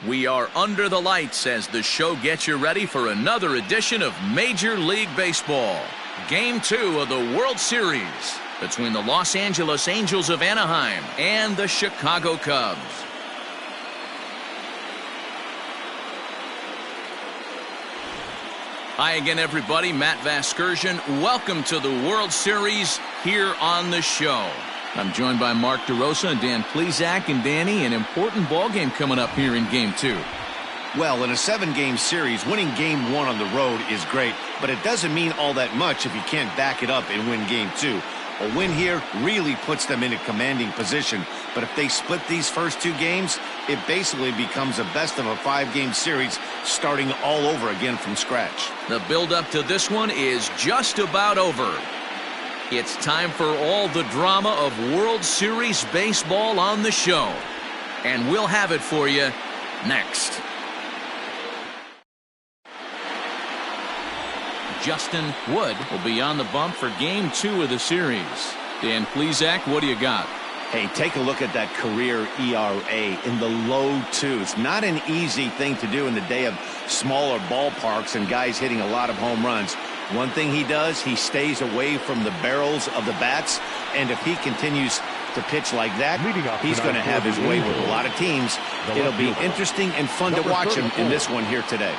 We are under the lights as the show gets you ready for another edition of Major League Baseball. Game 2 of the World Series between the Los Angeles Angels of Anaheim and the Chicago Cubs. Hi again, everybody. Matt Vasgersian. Welcome to the World Series here on the show. I'm joined by Mark DeRosa and Dan Plesac. And Danny, an important ball game coming up here in Game 2. Well, in a 7-game series, winning Game 1 on the road is great, but it doesn't mean all that much if you can't back it up and win Game 2. A win here really puts them in a commanding position, but if they split these first 2 games, it basically becomes a best of a 5-game series starting all over again from scratch. The build-up to this one is just about over. It's time for all the drama of World Series baseball on the show. And we'll have it for you next. Justin Wood will be on the bump for Game 2 of the series. Dan Plesac, what do you got? Hey, take a look at that career ERA in the low 2s. Not an easy thing to do in the day of smaller ballparks and guys hitting a lot of home runs. One thing he does, he stays away from the barrels of the bats, and if he continues to pitch like that, he's going to have his way with a lot of teams. It'll be interesting and fun to watch him in this one here today.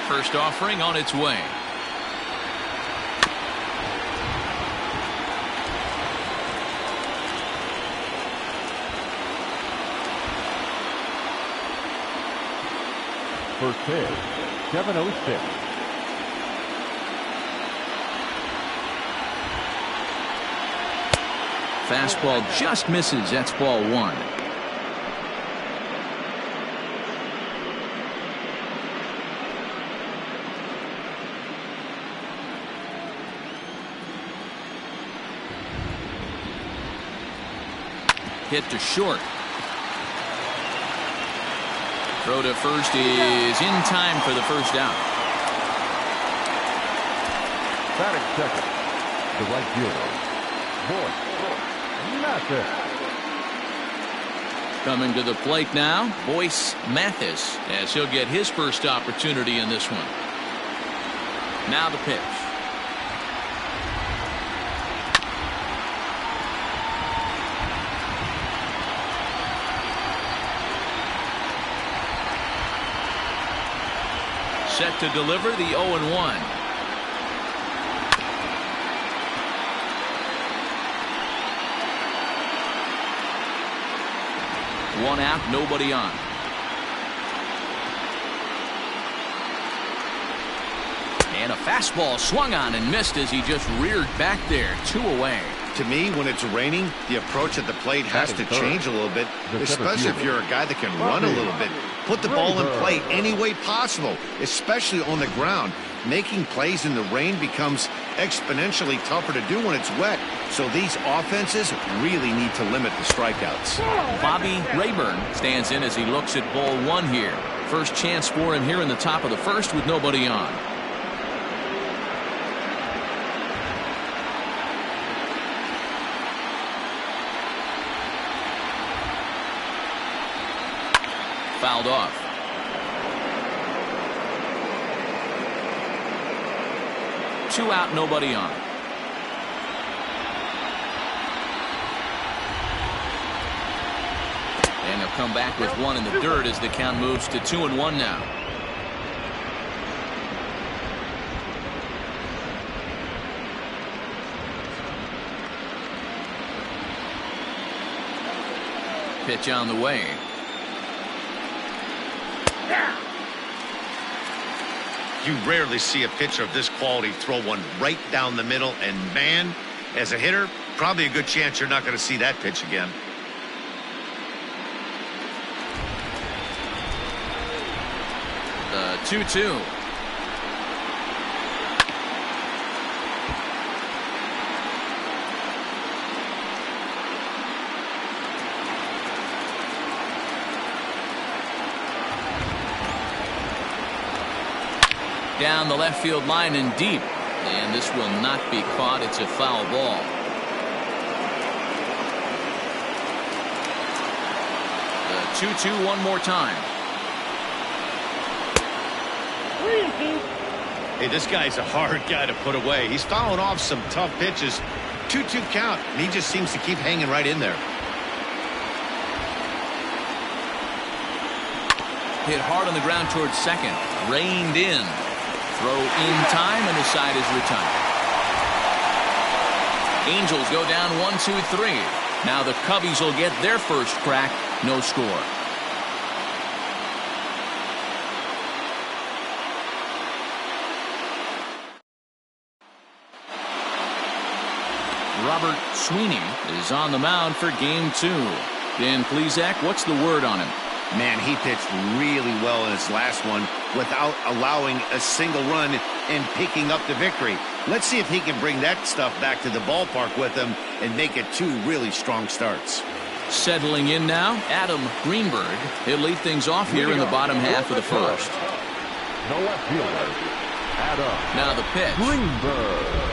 First offering on its way. First pitch, 7:06. Fastball just misses. That's ball 1. Hit to short. Throw to first is in time for the first out. Batting second, the right fielder, Boyce Mathis. Coming to the plate now, Boyce Mathis, as he'll get his first opportunity in this one. Now the pitch. Set to deliver the 0-1. One out, nobody on. And a fastball swung on and missed as he just reared back there. 2 away. To me, when it's raining, the approach at the plate has to change a little bit, especially if you're a guy that can run a little bit. Put the ball in play any way possible, especially on the ground. Making plays in the rain becomes exponentially tougher to do when it's wet. So these offenses really need to limit the strikeouts. Bobby Rayburn stands in as he looks at ball 1 here. First chance for him here in the top of the first with nobody on. Fouled off. Two out, nobody on. And they'll come back with one in the dirt as the count moves to 2-1 now. Pitch on the way. You rarely see a pitcher of this quality throw one right down the middle, and man, as a hitter, probably a good chance you're not going to see that pitch again. The 2-2. Down the left field line and deep, and this will not be caught. It's a foul ball. 2-2 one more time. Hey, this guy's a hard guy to put away. He's fouling off some tough pitches. 2-2 count, and he just seems to keep hanging right in there. Hit hard on the ground towards second. Reined in. Throw in time, and the side is retired. Angels go down 1-2-3. Now the Cubbies will get their first crack. No score. Robert Sweeney is on the mound for game 2. Dan Plesac, what's the word on him? Man, he pitched really well in his last one without allowing a single run and picking up the victory. Let's see if he can bring that stuff back to the ballpark with him and make it 2 really strong starts. Settling in now, Adam Greenberg. He'll lead things off here in the bottom half of the first. The left fielder, Adam. Now the pitch. Greenberg.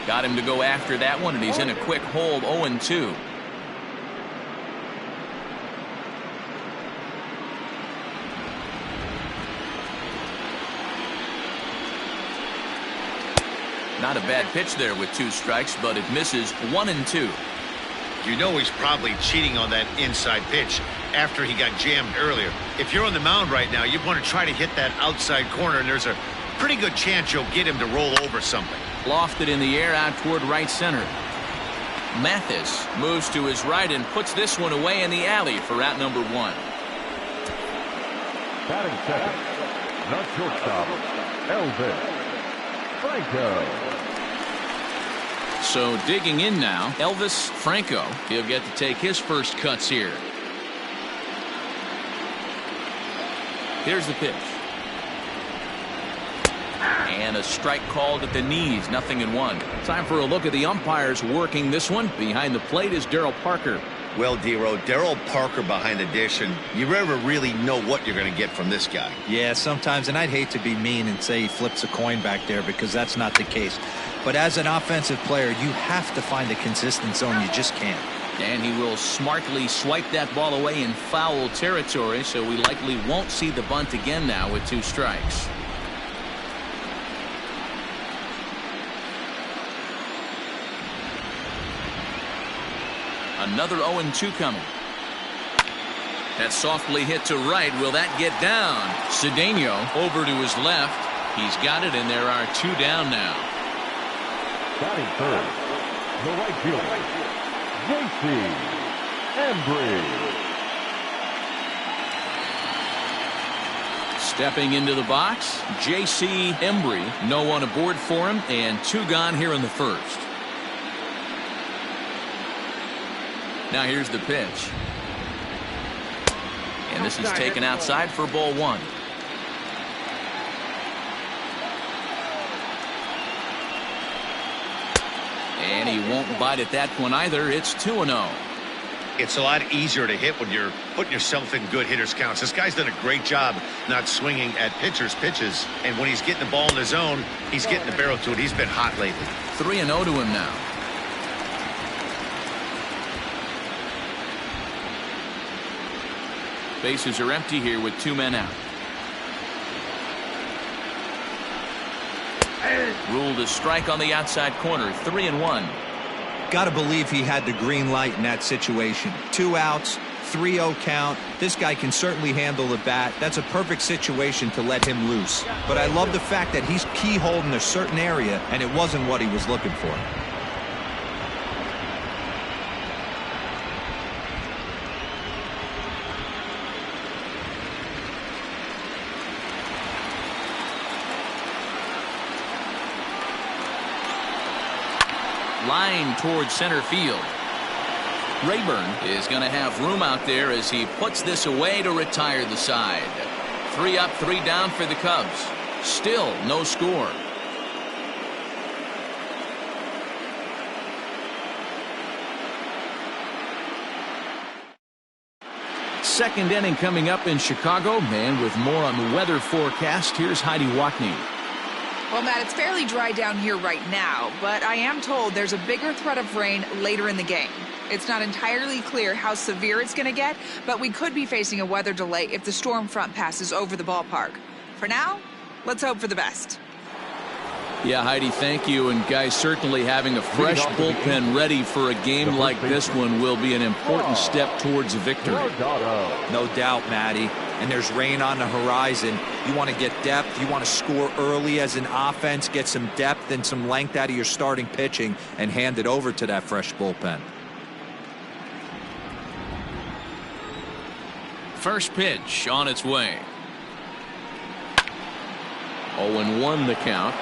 Got him to go after that one, and he's in a quick hold. 0-2. Not a bad pitch there with 2 strikes, but it misses. 1-2. You know he's probably cheating on that inside pitch after he got jammed earlier. If you're on the mound right now, you want to try to hit that outside corner, and there's a pretty good chance you'll get him to roll over something. Lofted in the air out toward right center. Mathis moves to his right and puts this one away in the alley for out number 1. Batting second, the shortstop, Elvis Franco. So digging in now, Elvis Franco. He'll get to take his first cuts here. Here's the pitch. And a strike called at the knees. 0-1. Time for a look at the umpires working this one. Behind the plate is Darryl Parker. Well, D-Row, Darryl Parker behind the dish, and you never really know what you're going to get from this guy. Yeah, sometimes, and I'd hate to be mean and say he flips a coin back there because that's not the case. But as an offensive player, you have to find a consistent zone. You just can't. And he will smartly swipe that ball away in foul territory, so we likely won't see the bunt again now with 2 strikes. Another 0-2 coming. That's softly hit to right. Will that get down? Cedeno over to his left. He's got it, and there are 2 down now. Batting third, the right fielder, J.C. Embry. Stepping into the box, J.C. Embry. No one aboard for him, and 2 gone here in the first. Now here's the pitch. And this is taken outside for ball 1. And he won't bite at that one either. It's 2-0. It's a lot easier to hit when you're putting yourself in good hitters' counts. This guy's done a great job not swinging at pitchers' pitches. And when he's getting the ball in his zone, he's getting the barrel to it. He's been hot lately. 3-0 to him now. Bases are empty here with 2 men out. Ruled a strike on the outside corner. 3-1. Got to believe he had the green light in that situation. 2 outs, 3-0 count. This guy can certainly handle the bat. That's a perfect situation to let him loose. But I love the fact that he's keyholed in a certain area, and it wasn't what he was looking for. Line towards center field. Rayburn is going to have room out there as he puts this away to retire the side. 3 up, 3 down for the Cubs. Still no score. Second inning coming up in Chicago, and with more on the weather forecast, here's Heidi Watney. Well, Matt, it's fairly dry down here right now, but I am told there's a bigger threat of rain later in the game. It's not entirely clear how severe it's going to get, but we could be facing a weather delay if the storm front passes over the ballpark. For now, let's hope for the best. Yeah, Heidi, thank you. And guys, certainly having a fresh bullpen ready for a game like this one will be an important step towards a victory. No doubt, Matty. And there's rain on the horizon. You want to get depth. You want to score early as an offense, get some depth and some length out of your starting pitching, and hand it over to that fresh bullpen. First pitch on its way. 0-1 the count.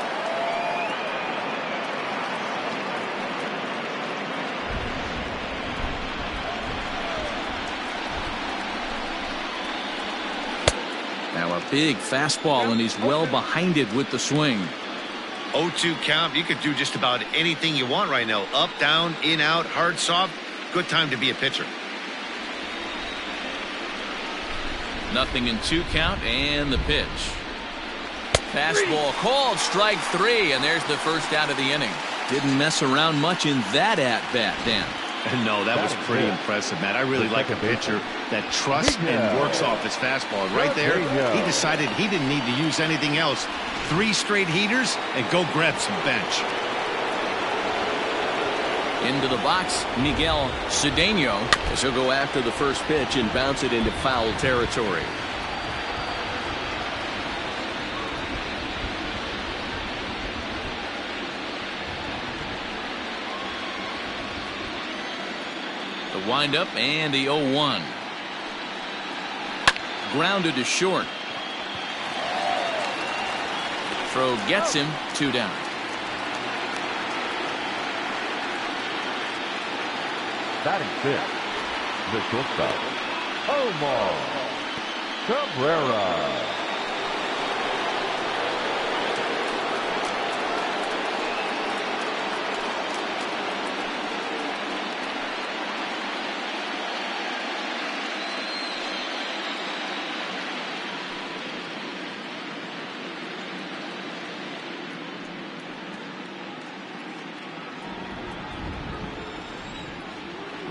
Now a big fastball, and he's well behind it with the swing. 0-2 count. You could do just about anything you want right now. Up, down, in, out, hard, soft. Good time to be a pitcher. 0-2 count, and the pitch. Fastball called, strike 3, and there's the first out of the inning. Didn't mess around much in that at-bat, Dan. No, that was pretty impressive, Matt. I really like a pitcher that trusts and works off his fastball. Right there, he decided he didn't need to use anything else. 3 straight heaters and go grab some bench. Into the box, Miguel Cedeno, as he'll go after the first pitch and bounce it into foul territory. The windup and the 0-1. Grounded to short. Throw gets him, 2 down. Batting fifth, the shortstop, Omar Cabrera.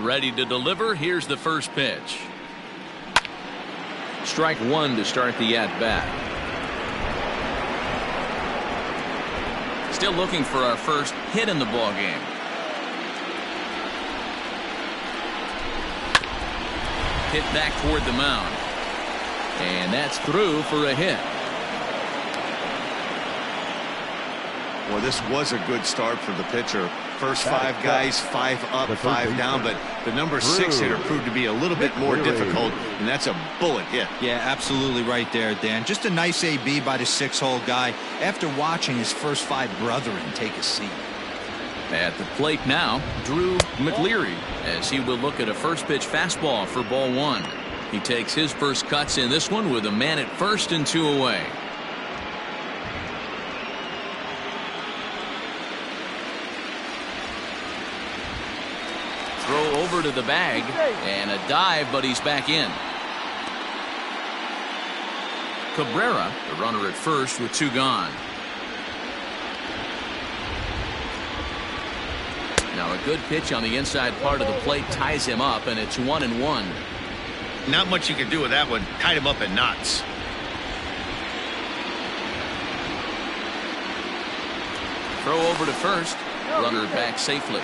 Ready to deliver. Here's the first pitch. Strike 1 to start the at-bat. Still looking for our first hit in the ball game. Hit back toward the mound. And that's through for a hit. Well, this was a good start for the pitcher. First 5 guys, 5 up, 5 down, but the number 6 hitter proved to be a little bit more difficult, and that's a bullet hit. Yeah, absolutely right there, Dan. Just a nice AB by the 6-hole guy after watching his first 5 brethren take a seat. At the plate now, Drew McLeary, as he will look at a first pitch fastball for ball 1. He takes his first cuts in this one with a man at first and 2 away. Throw over to the bag, and a dive, but he's back in. Cabrera, the runner at first with 2 gone. Now a good pitch on the inside part of the plate ties him up, and it's 1-1. Not much you can do with that one. Tied him up in knots. Throw over to first. Runner back safely.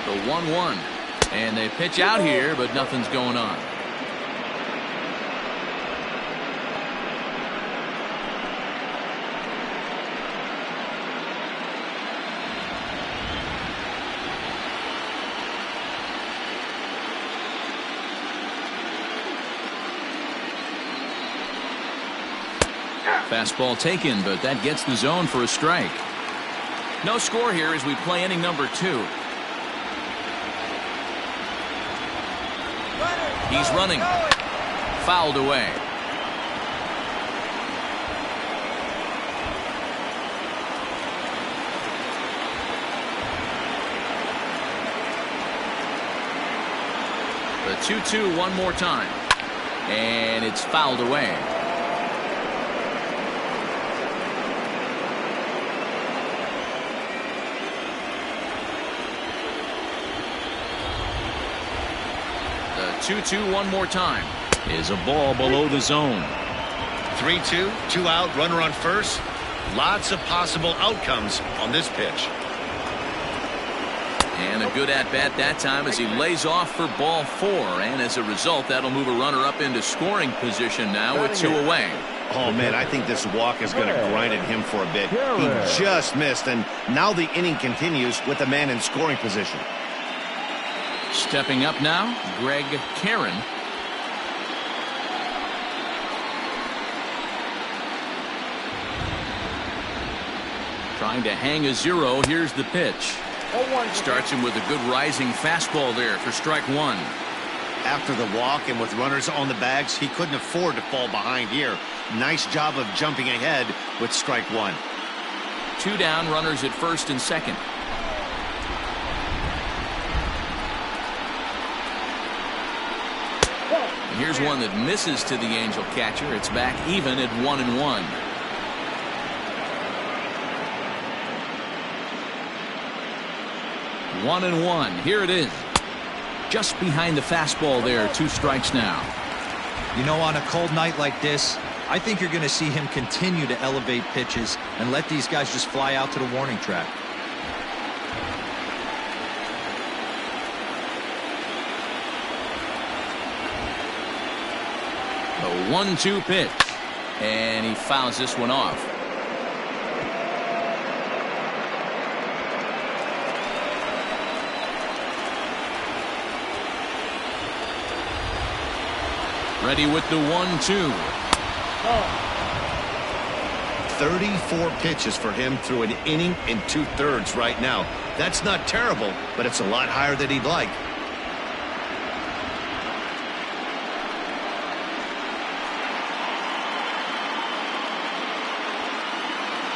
The 1-1. And they pitch out here, but nothing's going on. Fastball taken, but that gets the zone for a strike. No score here as we play inning number 2. He's running. Fouled away. 2-2 one more time. And it's fouled away. The 2-2 one more time is a ball below the zone. 3-2, 2 out, runner on first. Lots of possible outcomes on this pitch. And a good at-bat that time as he lays off for ball 4. And as a result, that'll move a runner up into scoring position now with 2 away. Oh, man, I think this walk is going to grind at him for a bit. He just missed, and now the inning continues with a man in scoring position. Stepping up now, Greg Karen. Trying to hang a 0. Here's the pitch. Starts him with a good rising fastball there for strike 1. After the walk and with runners on the bags, he couldn't afford to fall behind here. Nice job of jumping ahead with strike 1. 2 down, runners at first and second. And here's one that misses to the Angel catcher. It's back even at 1-1. 1-1. Here it is. Just behind the fastball there. 2 strikes now. You know, on a cold night like this, I think you're going to see him continue to elevate pitches and let these guys just fly out to the warning track. A 1-2 pitch. And he fouls this one off. Ready with the 1-2. 34 pitches for him through an inning and 2/3 right now. That's not terrible, but it's a lot higher than he'd like.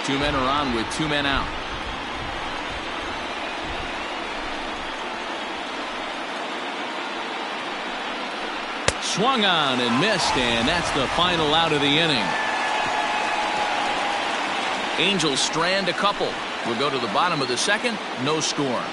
Two men are on with 2 men out. Swung on and missed, and that's the final out of the inning. Angels strand a couple. We'll go to the bottom of the second. No score.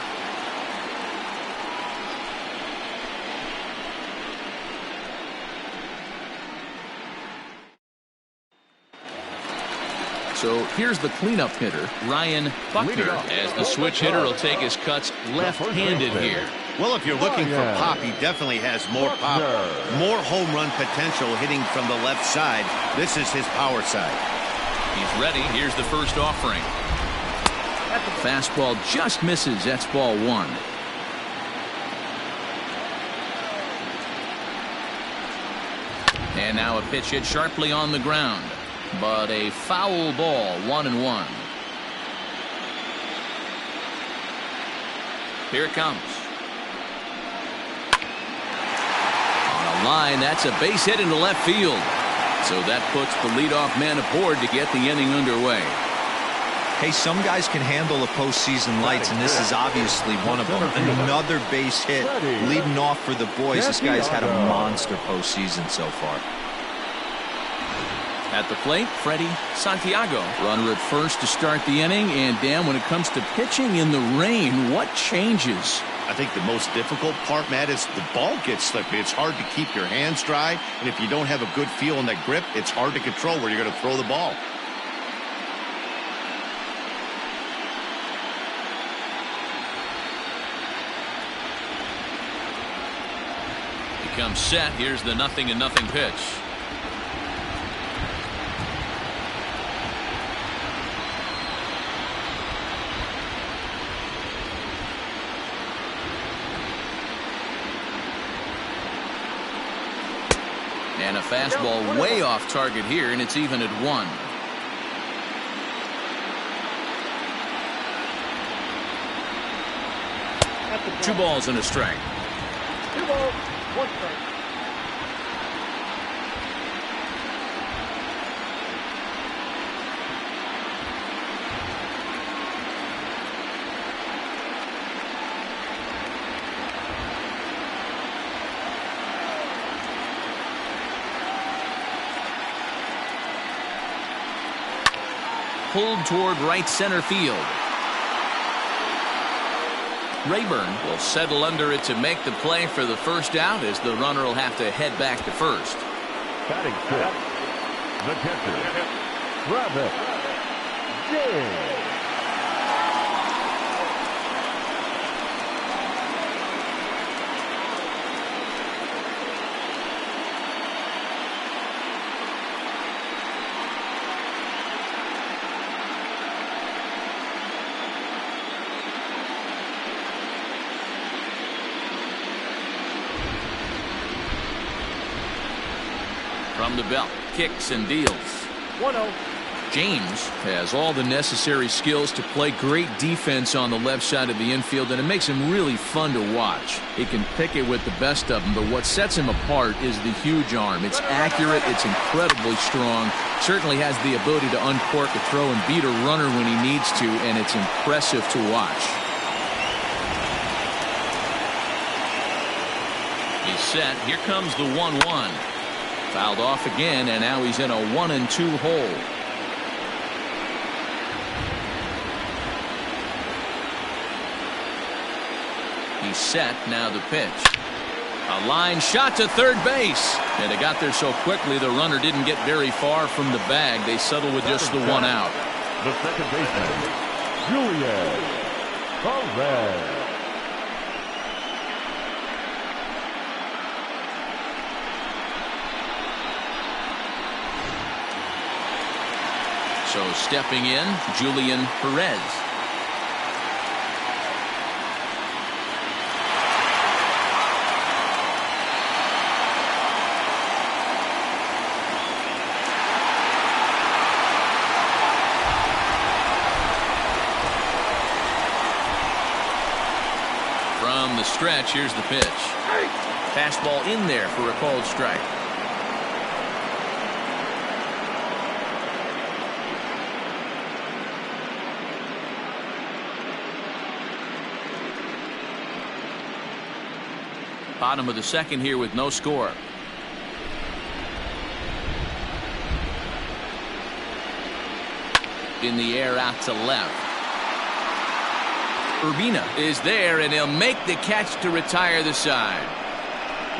So here's the cleanup hitter, Ryan Buckner, as the switch hitter will take his cuts left-handed here. Well, if you're looking for pop, he definitely has more pop, more home run potential hitting from the left side. This is his power side. He's ready. Here's the first offering. Fastball just misses. That's ball 1. And now a pitch hit sharply on the ground. But a foul ball, 1-1. Here it comes. On a line, that's a base hit into left field. So that puts the leadoff man aboard to get the inning underway. Hey, some guys can handle the postseason lights, and this is obviously one of them. Another base hit leading off for the boys. This guy's had a monster postseason so far. At the plate, Freddie Santiago. Runner at first to start the inning. And, Dan, when it comes to pitching in the rain, what changes? I think the most difficult part, Matt, is the ball gets slippery. It's hard to keep your hands dry. And if you don't have a good feel in that grip, it's hard to control where you're going to throw the ball. He comes set. Here's the 0-0 pitch. And a fastball way off target here, and it's even at 1. Two balls and a strike. 2 balls, 1 strike. pulled toward right center field. Rayburn will settle under it to make the play for the first out, as the runner will have to head back to first. Batting fifth, the catcher, Travis James. From the belt, kicks and deals. 1-0. James has all the necessary skills to play great defense on the left side of the infield, and it makes him really fun to watch. He can pick it with the best of them, but what sets him apart is the huge arm. It's accurate, it's incredibly strong, certainly has the ability to uncork a throw and beat a runner when he needs to, and it's impressive to watch. He's set. Here comes the 1-1. Fouled off again, and now he's in a 1-2 hole. He's set. Now the pitch. A line shot to third base. And it got there so quickly the runner didn't get very far from the bag. They settle with just the one out. The second baseman, Julian Perez. So stepping in, Julian Perez. From the stretch, here's the pitch. Fastball in there for a called strike. Bottom of the second here with no score. In the air out to left. Urbina is there, and he'll make the catch to retire the side.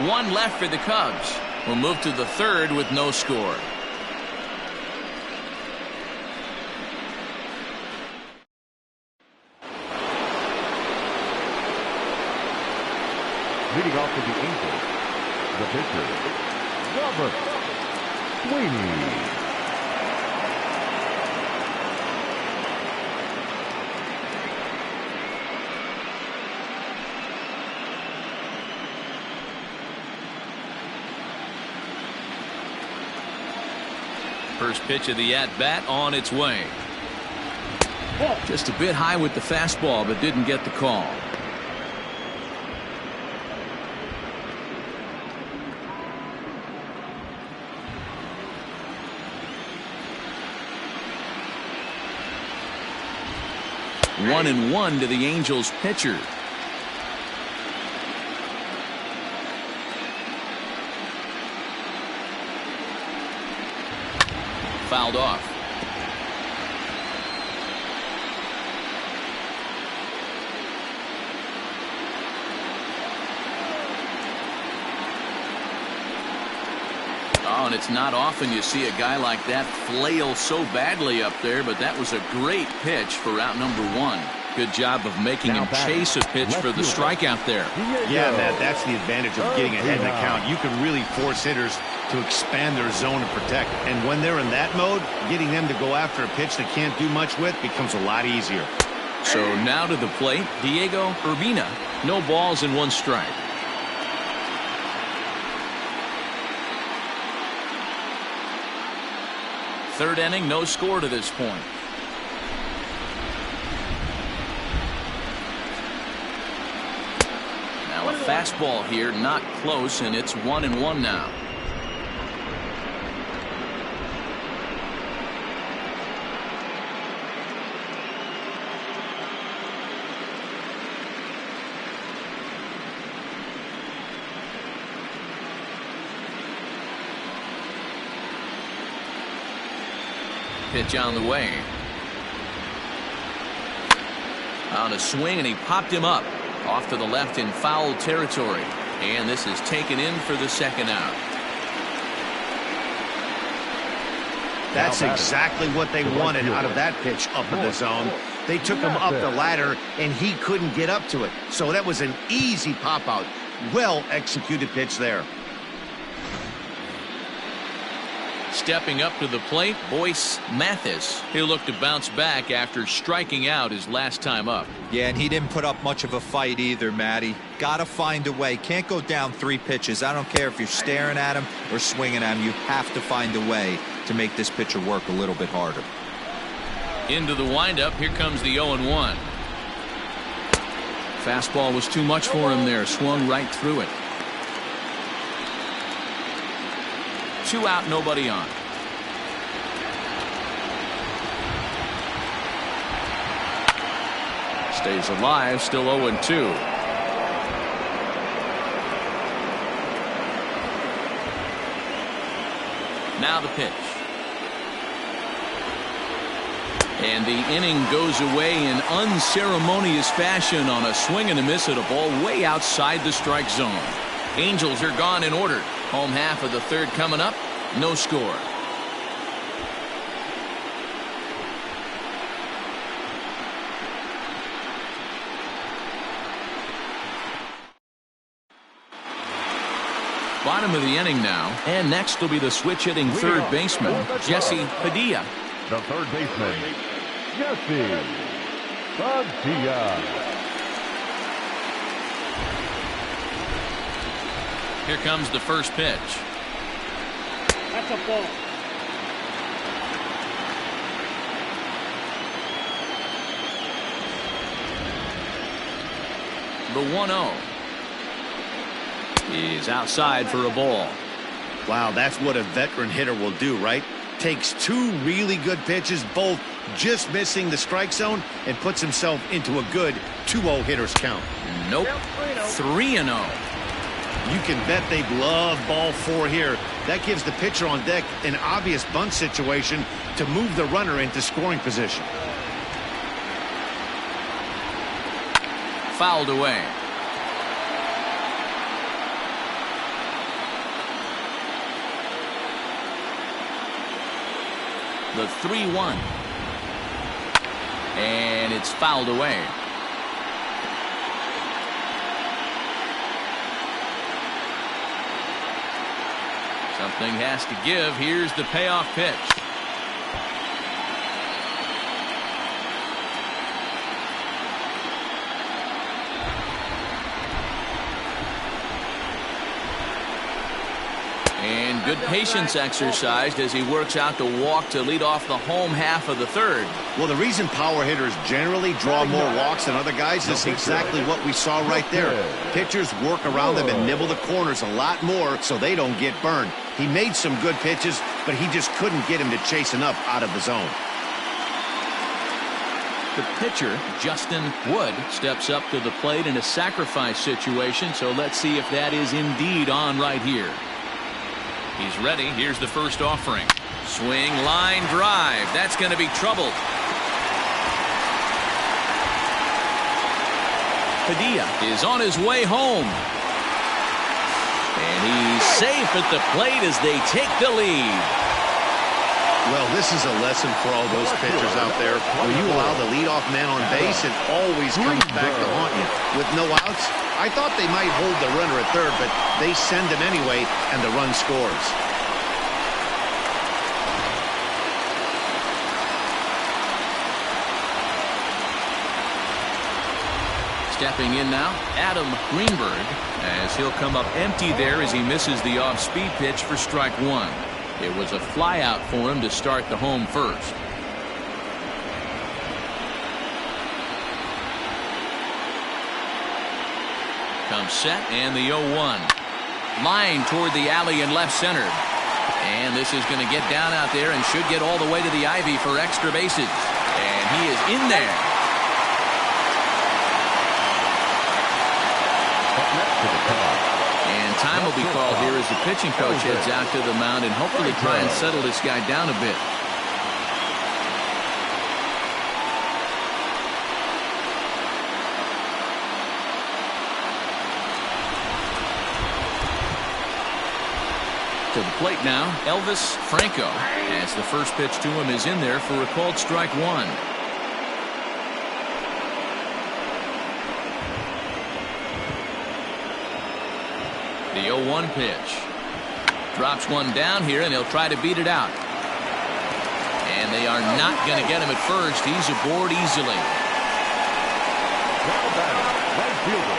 One left for the Cubs. We'll move to the third with no score. Leading off for the Angels, the pitcher, Robert Sweeney. First pitch of the at-bat on its way. Just a bit high with the fastball, but didn't get the call. One and one to the Angels pitcher. Fouled off. Oh, and it's not often you see a guy like that flail so badly up there, but that was a great pitch for out number one. Good job of making him chase a pitch for the strikeout there. Yeah, Matt, that's the advantage of getting ahead in the count. You can really force hitters to expand their zone and protect. And when they're in that mode, getting them to go after a pitch they can't do much with becomes a lot easier. So now to the plate, Diego Urbina. No balls and one strike. Third inning, no score to this point. Now a fastball here, not close, and it's 1-1 now. Pitch on the way. On a swing, and he popped him up. Off to the left in foul territory. And this is taken in for the second out. That's exactly what they wanted out of that pitch up in the zone. They took him up the ladder, and he couldn't get up to it. So that was an easy pop-out. Well-executed pitch there. Stepping up to the plate, Boyce Mathis. He'll look to bounce back after striking out his last time up. Yeah, and he didn't put up much of a fight either, Matty. Gotta find a way. Can't go down 3 pitches. I don't care if you're staring at him or swinging at him. You have to find a way to make this pitcher work a little bit harder. Into the windup. Here comes the 0-1. Fastball was too much for him there. Swung right through it. 2 out, nobody on. Stays alive, still 0-2. Now the pitch. And the inning goes away in unceremonious fashion on a swing and a miss at a ball way outside the strike zone. Angels are gone in order. Home half of the third coming up. No score. Bottom of the inning now. And next will be the switch-hitting third baseman, Jesse Padilla. The third baseman, Jesse Padilla. Here comes the first pitch. That's a ball. The 1-0 is outside for a ball. Wow, that's what a veteran hitter will do, right? Takes 2 really good pitches, both just missing the strike zone, and puts himself into a good 2-0 hitter's count. Nope. 3-0. You can bet they'd love ball 4 here. That gives the pitcher on deck an obvious bunt situation to move the runner into scoring position. Fouled away. The 3-1. And it's fouled away. Something has to give. Here's the payoff pitch. And good patience exercised as he works out the walk to lead off the home half of the third. Well, the reason power hitters generally draw more walks than other guys is exactly what we saw right there. Pitchers work around them and nibble the corners a lot more so they don't get burned. He made some good pitches, but he just couldn't get him to chase enough out of the zone. The pitcher, Justin Wood, steps up to the plate in a sacrifice situation, so let's see if that is indeed on right here. He's ready. Here's the first offering. Swing, line drive. That's going to be trouble. Padilla is on his way home. And he's safe at the plate as they take the lead. Well, this is a lesson for all those pitchers out there. When you allow the leadoff man on base, it always comes back to haunt you. With no outs, I thought they might hold the runner at third, but they send him anyway, and the run scores. Stepping in now, Adam Greenberg, as he'll come up empty there as he misses the off-speed pitch for strike 1. It was a flyout for him to start the home first. Comes set, and the 0-1. Line toward the alley in left center. And this is going to get down out there and should get all the way to the ivy for extra bases. And he is in there. And time will be called here as the pitching coach heads out to the mound and hopefully try and settle this guy down a bit. To the plate now, Elvis Franco, as the first pitch to him is in there for a called strike one. The 0-1 pitch. Drops one down here, and he'll try to beat it out. And they are not going to get him at first. He's aboard easily. Now batting, right fielder,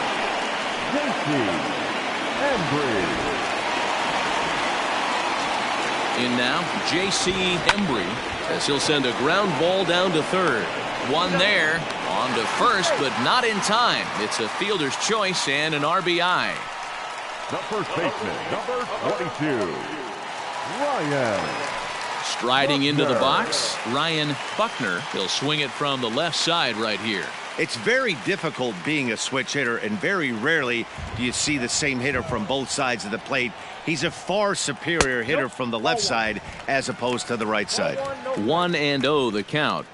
J.C. Embry. In now, J.C. Embry, as he'll send a ground ball down to third. One there, on to first, but not in time. It's a fielder's choice and an RBI. The first baseman, number 22, Ryan. Striding into the Buckner. box, Ryan Buckner. He'll swing it from the left side right here. It's very difficult being a switch hitter, and very rarely do you see the same hitter from both sides of the plate. He's a far superior hitter from the left side as opposed to the right side. 1-0 the count.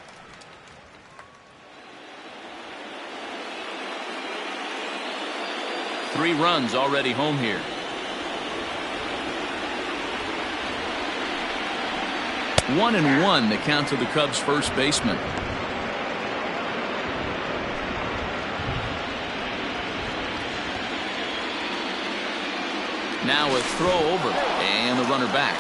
Three runs already home here. One and one the count to the Cubs first baseman. Now a throw over and the runner back.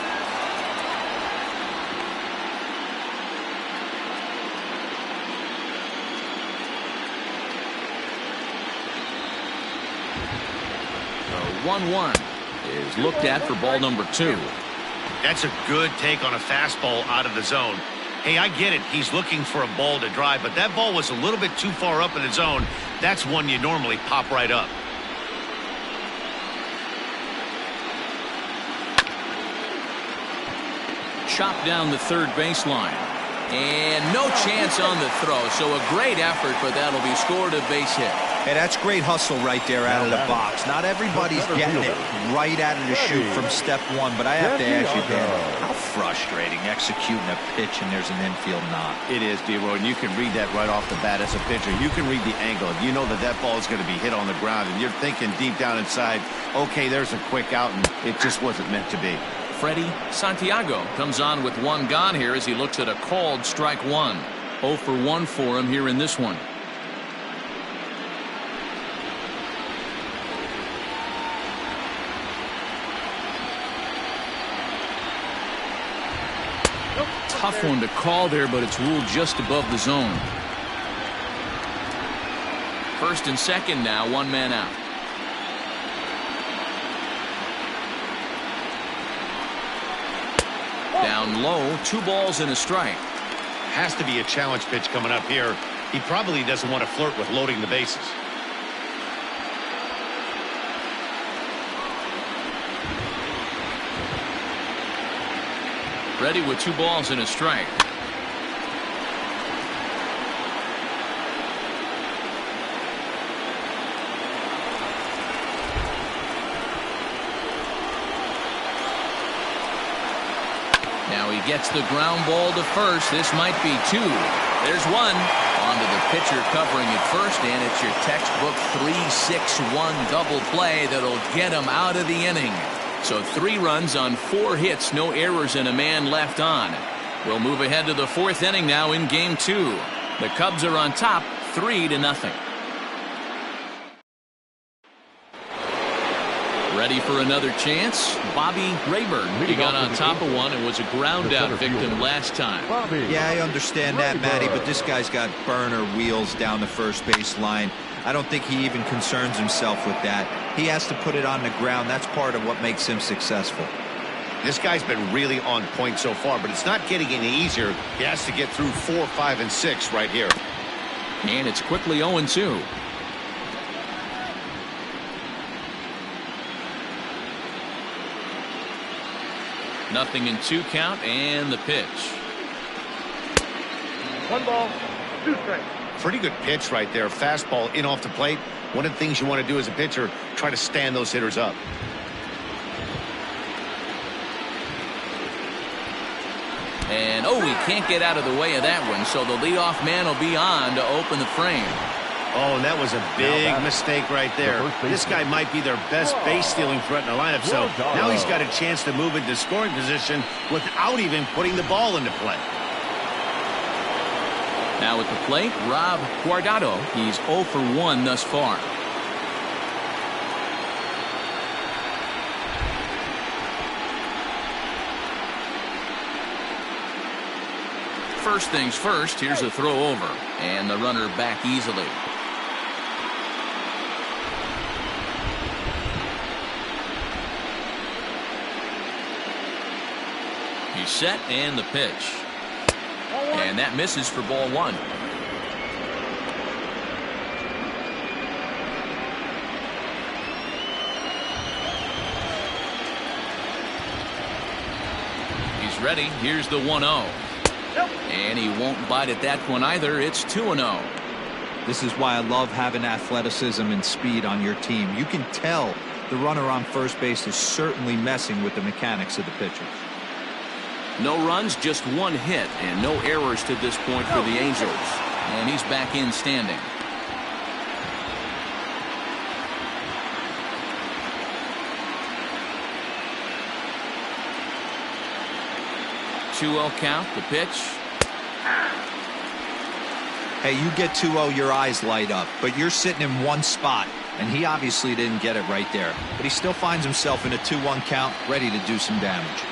The 1-1 is looked at for ball number 2. That's a good take on a fastball out of the zone. Hey, I get it. He's looking for a ball to drive, but that ball was a little bit too far up in the zone. That's one you normally pop right up. Chopped down the third baseline. And no chance on the throw. So a great effort, but that'll be scored a base hit. Hey, that's great hustle right there out of the box. Not everybody's getting it right out of the chute from step one, but I have to ask you, Dan, how frustrating executing a pitch and there's an infield knock. It is, D-Roy, and you can read that right off the bat as a pitcher. You can read the angle. You know that that ball is going to be hit on the ground, and you're thinking deep down inside, okay, there's a quick out, and it just wasn't meant to be. Freddie Santiago comes on with one gone here as he looks at a called strike one. 0 for 1 for him here in this one. Tough one to call there, but it's ruled just above the zone. First and second now, one man out. Down low, 2 balls and a strike. Has to be a challenge pitch coming up here. He probably doesn't want to flirt with loading the bases. Ready with 2 balls and a strike. Now he gets the ground ball to first. This might be 2. There's 1. Onto the pitcher covering at first, and it's your textbook 3-6-1 double play that'll get him out of the inning. So 3 runs on 4 hits, no errors, and a man left on. We'll move ahead to the 4th inning now in game 2. The Cubs are on top 3-0. Ready for another chance? Bobby Rayburn. He got on top of one and was a ground out victim last time. Yeah, I understand that, Matty, but this guy's got burner wheels down the first base line. I don't think he even concerns himself with that. He has to put it on the ground. That's part of what makes him successful. This guy's been really on point so far, but it's not getting any easier. He has to get through 4, 5, and 6 right here. And it's quickly 0-2. Nothing in 2 count, and the pitch. 1 ball, 2 strikes. Pretty good pitch right there. Fastball in off the plate. One of the things you want to do as a pitcher, try to stand those hitters up. And, he can't get out of the way of that one, so the leadoff man will be on to open the frame. Oh, and that was a big mistake right there. This guy might be their best base-stealing threat in the lineup, so now he's got a chance to move into scoring position without even putting the ball into play. Now at the plate, Rob Guardado. He's 0 for 1 thus far. First things first, here's a throw over, and the runner back easily. He's set, and the pitch. And that misses for ball 1. He's ready. Here's the 1-0. And he won't bite at that one either. It's 2-0. This is why I love having athleticism and speed on your team. You can tell the runner on first base is certainly messing with the mechanics of the pitcher. No runs, just 1 hit, and no errors to this point for the Angels. And he's back in standing. Two-0 count, the pitch. Hey, you get 2-0, your eyes light up, but you're sitting in one spot, and he obviously didn't get it right there. But he still finds himself in a 2-1 count, ready to do some damage.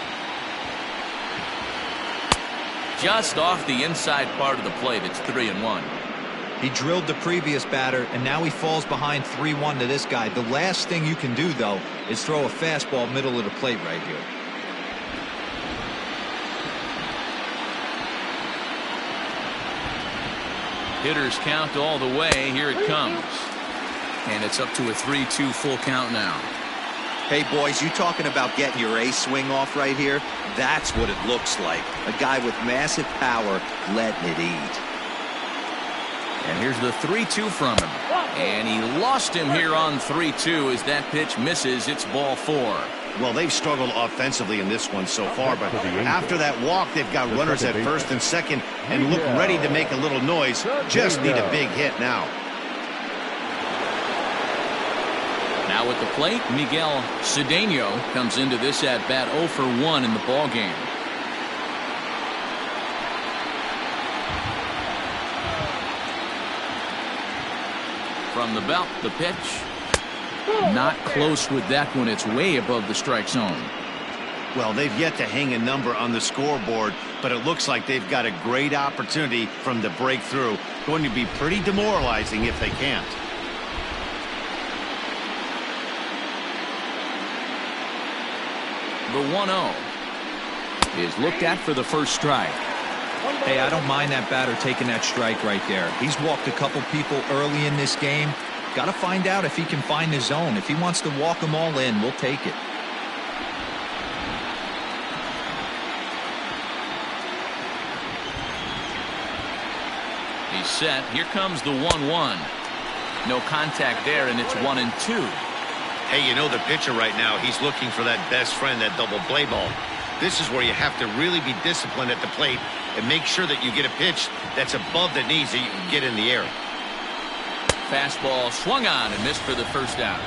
Just off the inside part of the plate, it's 3-1. He drilled the previous batter, and now he falls behind 3-1 to this guy. The last thing you can do, though, is throw a fastball middle of the plate right here. Hitters count all the way. Here it comes. And it's up to a 3-2 full count now. Hey, boys, you talking about getting your ace swing off right here? That's what it looks like. A guy with massive power letting it eat. And here's the 3-2 from him. And he lost him here on 3-2 as that pitch misses. It's ball 4. Well, they've struggled offensively in this one so far, but after that walk, they've got runners at first and second and look ready to make a little noise. Just need a big hit now. Now at the plate, Miguel Cedeno comes into this at bat 0 for 1 in the ball game. From the belt, the pitch. Not close with that one. It's way above the strike zone. Well, they've yet to hang a number on the scoreboard, but it looks like they've got a great opportunity from the breakthrough. Going to be pretty demoralizing if they can't. The 1-0 is looked at for the first strike. Hey, I don't mind that batter taking that strike right there. He's walked a couple people early in this game. Got to find out if he can find his zone. If he wants to walk them all in, we'll take it. He's set. Here comes the 1-1. No contact there, and it's 1-2. Hey, you know the pitcher right now, he's looking for that best friend, that double play ball. This is where you have to really be disciplined at the plate and make sure that you get a pitch that's above the knees that you can get in the air. Fastball swung on and missed for the first out.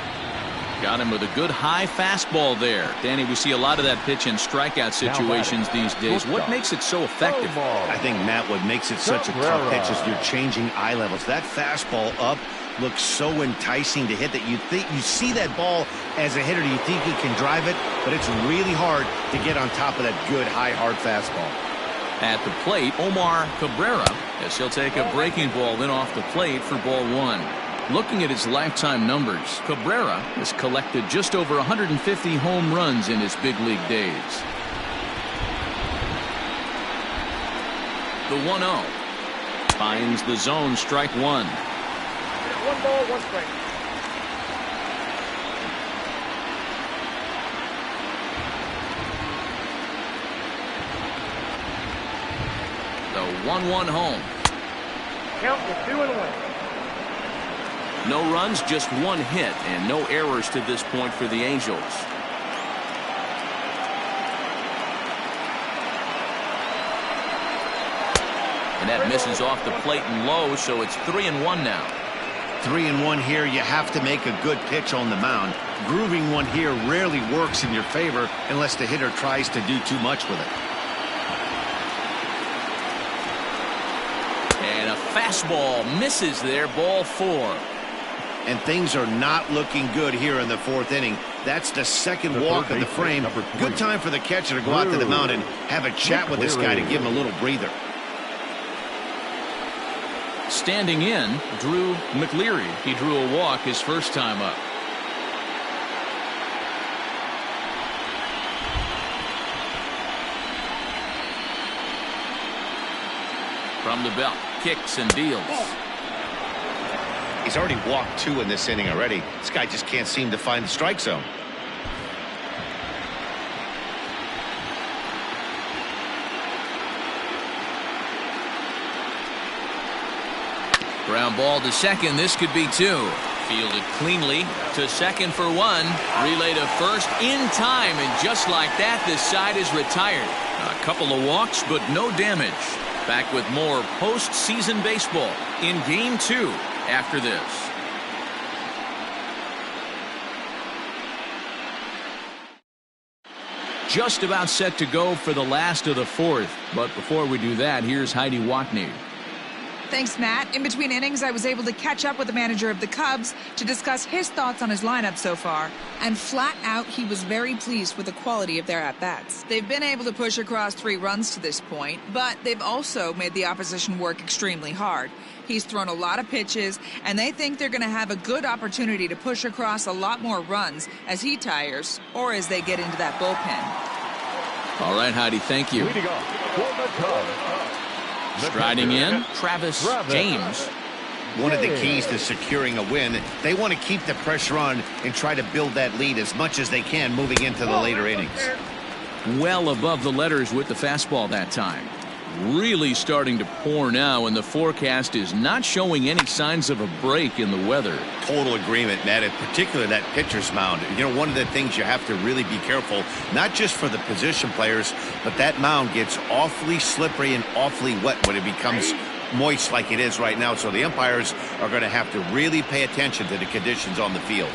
Got him with a good high fastball there. Danny, we see a lot of that pitch in strikeout situations these days. What makes it so effective? I think, Matt, what makes it such a tough pitch is you're changing eye levels. That fastball up looks so enticing to hit that you see that ball as a hitter, you think you can drive it, but it's really hard to get on top of that good high hard fastball. At the plate, Omar Cabrera, as he'll take a breaking ball in off the plate for ball 1. Looking at his lifetime numbers, Cabrera has collected just over 150 home runs in his big league days. The 1-0 finds the zone, strike 1. 1 ball, 1 strike. The 1-1 home. Count is 2-1. No runs, just 1 hit, and no errors to this point for the Angels. And that misses off the plate and low, so it's 3-1 now. 3-1 here, you have to make a good pitch on the mound. Grooving one here rarely works in your favor unless the hitter tries to do too much with it. And a fastball misses there, ball 4. And things are not looking good here in the 4th inning. That's the second walk of the frame. Good time for the catcher to go out to the mound and have a chat with this guy to give him a little breather. Standing in, Drew McLeary. He drew a walk his first time up. From the belt, kicks and deals. He's already walked 2 in this inning already. This guy just can't seem to find the strike zone. Ground ball to second. This could be 2. Fielded cleanly to second for 1. Relay to first in time, and just like that, this side is retired. A couple of walks, but no damage. Back with more postseason baseball in Game 2 after this. Just about set to go for the last of the 4th. But before we do that, here's Heidi Watney. Thanks, Matt. In between innings, I was able to catch up with the manager of the Cubs to discuss his thoughts on his lineup so far. And flat out, he was very pleased with the quality of their at-bats. They've been able to push across 3 runs to this point, but they've also made the opposition work extremely hard. He's thrown a lot of pitches, and they think they're going to have a good opportunity to push across a lot more runs as he tires or as they get into that bullpen. All right, Heidi, thank you. Leading off for the Cubs. Striding in, Travis James. One of the keys to securing a win, they want to keep the pressure on and try to build that lead as much as they can moving into the later innings. Well above the letters with the fastball that time. Really starting to pour now, and the forecast is not showing any signs of a break in the weather. Total agreement, Matt, in particular that pitcher's mound. You know, one of the things you have to really be careful, not just for the position players, but that mound gets awfully slippery and awfully wet when it becomes moist like it is right now. So the umpires are going to have to really pay attention to the conditions on the field.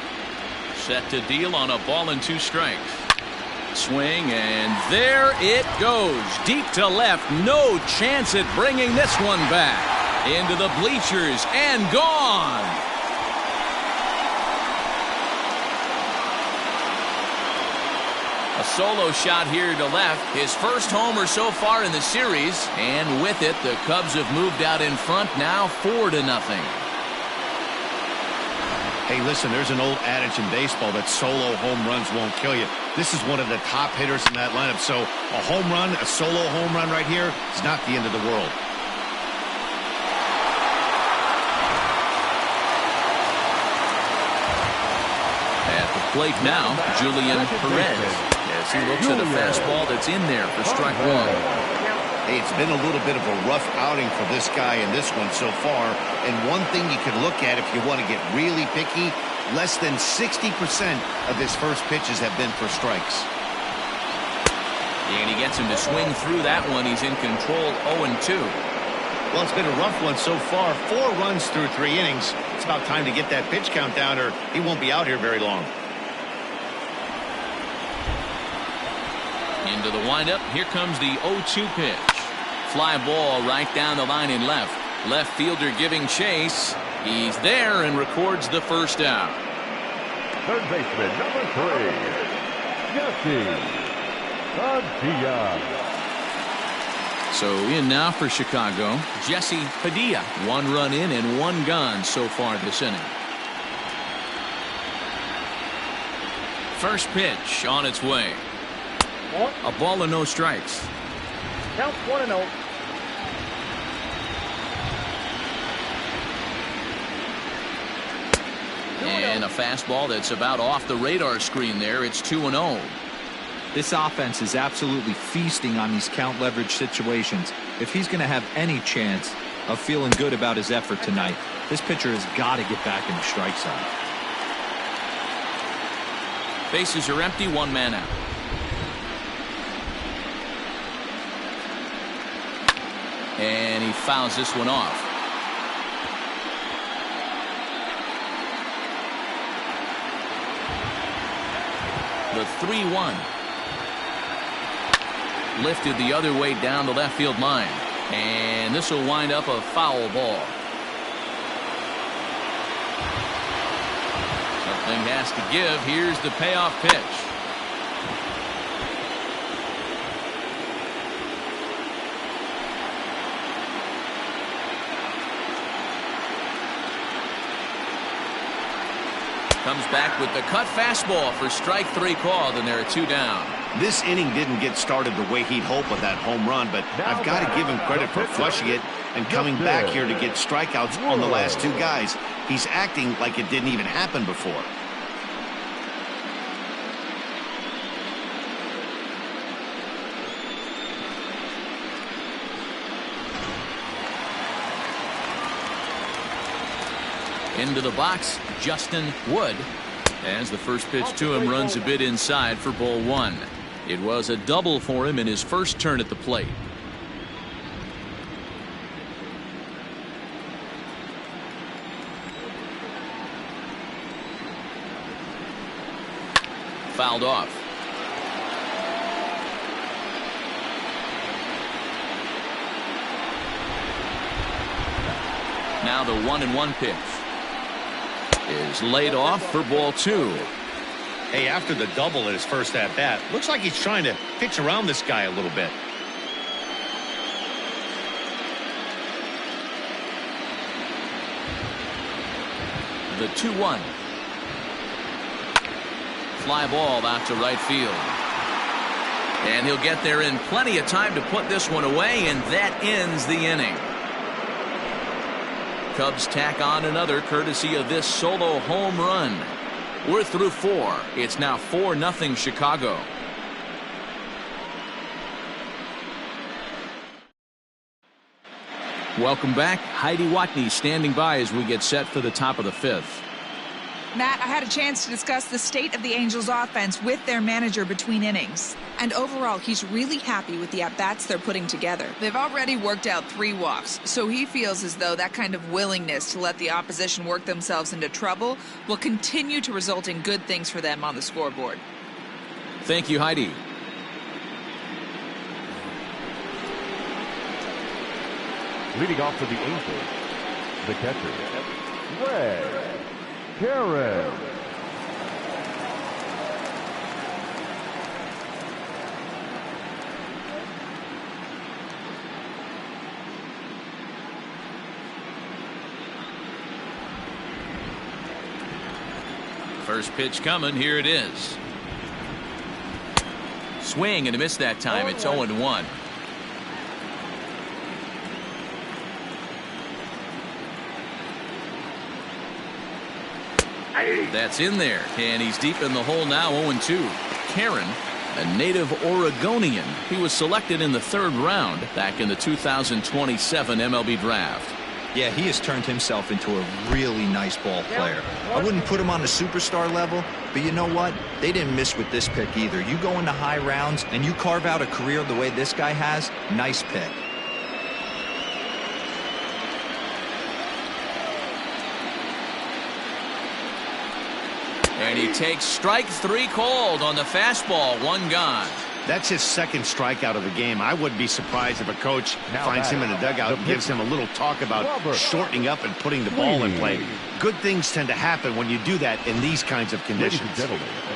Set to deal on a ball and 2 strikes. Swing, and there it goes. Deep to left. No chance at bringing this one back. Into the bleachers and gone. A solo shot here to left. His first homer so far in the series. And with it, the Cubs have moved out in front now 4-0. Hey, listen, there's an old adage in baseball that solo home runs won't kill you. This is one of the top hitters in that lineup. So a home run, a solo home run right here is not the end of the world. At the plate now, Julian Perez, as he looks at a fastball that's in there for strike 1. Hey, it's been a little bit of a rough outing for this guy in this one so far. And one thing you can look at if you want to get really picky, less than 60% of his first pitches have been for strikes. And he gets him to swing through that one. He's in control 0-2. Well, it's been a rough one so far. 4 runs through 3 innings. It's about time to get that pitch count down or he won't be out here very long. Into the windup. Here comes the 0-2 pitch. Fly ball right down the line in left. Left fielder giving chase. He's there and records the first out. Third baseman, number 3, Jessie-JP. So in now for Chicago, Jesse Padilla. 1 run in and 1 gone so far this inning. First pitch on its way. A ball and no strikes. Count 1-0. And a fastball that's about off the radar screen there. It's 2-0. This offense is absolutely feasting on these count leverage situations. If he's going to have any chance of feeling good about his effort tonight, this pitcher has got to get back in the strike zone. Bases are empty, 1 man out. And he fouls this one off. The 3-1. Lifted the other way down the left field line. And this will wind up a foul ball. Something has to give. Here's the payoff pitch. Comes back with the cut fastball for strike 3 called, and there are 2 down. This inning didn't get started the way he'd hoped with that home run, but I've got to give him credit for flushing it and coming back here to get strikeouts on the last 2 guys. He's acting like it didn't even happen before. Into the box, Justin Wood, as the first pitch to him runs a bit inside for ball 1. It was a double for him in his first turn at the plate. Fouled off. Now the 1-1 pitch is laid off for ball 2. Hey, after the double at his first at-bat, looks like he's trying to pitch around this guy a little bit. The 2-1. Fly ball out to right field. And he'll get there in plenty of time to put this one away, and that ends the inning. Cubs tack on another courtesy of this solo home run. We're through 4. It's now 4-0 Chicago. Welcome back. Heidi Watney standing by as we get set for the top of the 5th. Matt, I had a chance to discuss the state of the Angels offense with their manager between innings. And overall, he's really happy with the at-bats they're putting together. They've already worked out 3 walks, so he feels as though that kind of willingness to let the opposition work themselves into trouble will continue to result in good things for them on the scoreboard. Thank you, Heidi. Leading off for the Angels, the catcher, Ray Perez. First pitch coming. Here it is. Swing and a miss that time. It's 0-1. That's in there, and he's deep in the hole now. 0-2. Karen, a native Oregonian. He was selected in the 3rd round back in the 2027 MLB draft. Yeah, he has turned himself into a really nice ball player. I wouldn't put him on the superstar level, but you know what? They didn't miss with this pick either. You go into high rounds and you carve out a career the way this guy has, nice pick. And he takes strike 3 called on the fastball. 1 gone. That's his 2nd strikeout of the game. I wouldn't be surprised if a coach finds him in the dugout and gives him a little talk about shortening up and putting the ball in play. Good things tend to happen when you do that in these kinds of conditions.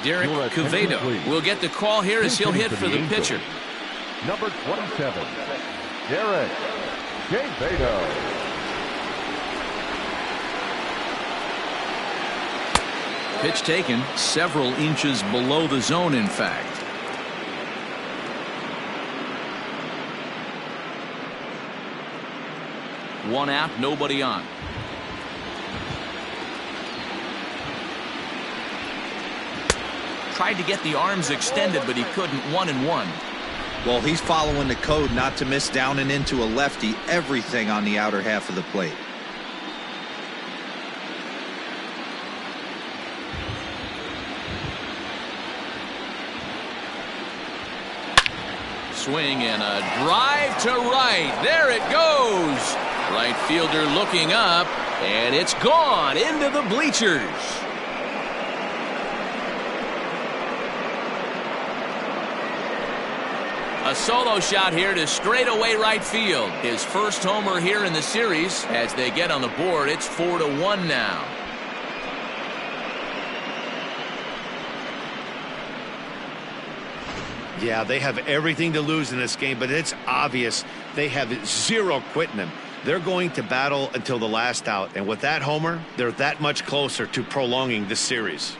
Derek Quevedo will get the call here as he'll hit for the pitcher. Number 27, Derek Quevedo. Pitch taken several inches below the zone, in fact. One out, nobody on. Tried to get the arms extended, but he couldn't. 1-1. Well, he's following the code not to miss down and into a lefty. Everything on the outer half of the plate. Swing and a drive to right. There it goes. Right fielder looking up, and it's gone into the bleachers. A solo shot here to straightaway right field. His first homer here in the series. As they get on the board, it's 4-1 now. Yeah, they have everything to lose in this game, but it's obvious they have zero quitting them. They're going to battle until the last out, and with that homer, they're that much closer to prolonging this series.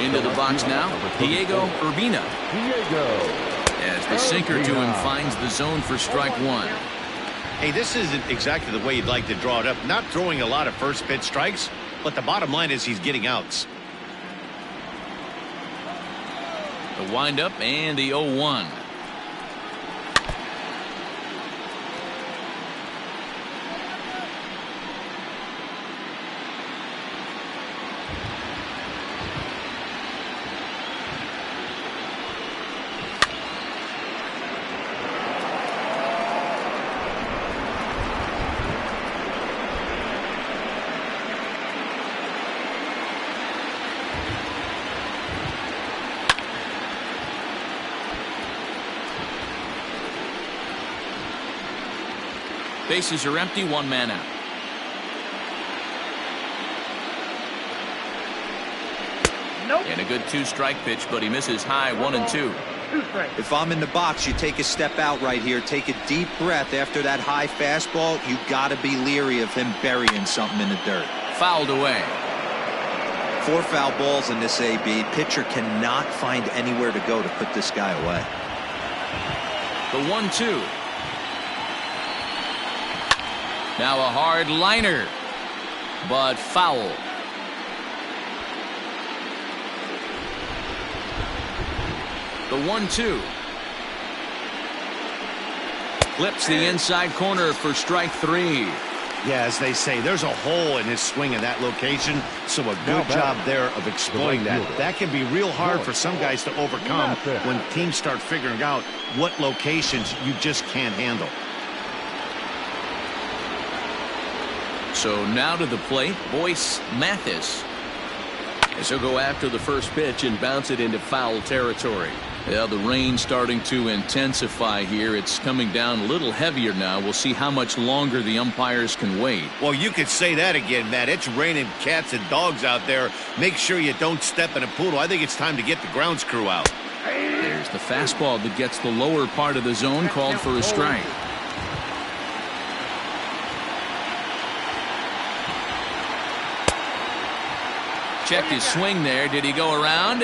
Into the box now, Diego Urbina. As the sinker to him finds the zone for strike one. Hey, this isn't exactly the way you'd like to draw it up. Not throwing a lot of first pitch strikes, but the bottom line is he's getting outs. The windup and the 0-1. Bases are empty, one man out. Nope. And a good two-strike pitch, but he misses high, 1-2. If I'm in the box, you take a step out right here. Take a deep breath after that high fastball. You got to be leery of him burying something in the dirt. Fouled away. 4 foul balls in this AB. Pitcher cannot find anywhere to go to put this guy away. The 1-2. Now a hard liner, but foul. The 1-2. Clips the inside corner for strike 3. Yeah, as they say, there's a hole in his swing in that location, so a good job there of exploiting that. That can be real hard for some guys to overcome when teams start figuring out what locations you just can't handle. So now to the plate, Boyce Mathis. As he'll go after the first pitch and bounce it into foul territory. Yeah, the rain starting to intensify here. It's coming down a little heavier now. We'll see how much longer the umpires can wait. Well, you could say that again, Matt. It's raining cats and dogs out there. Make sure you don't step in a poodle. I think it's time to get the grounds crew out. There's the fastball that gets the lower part of the zone, called for a strike. Checked his swing there. Did he go around?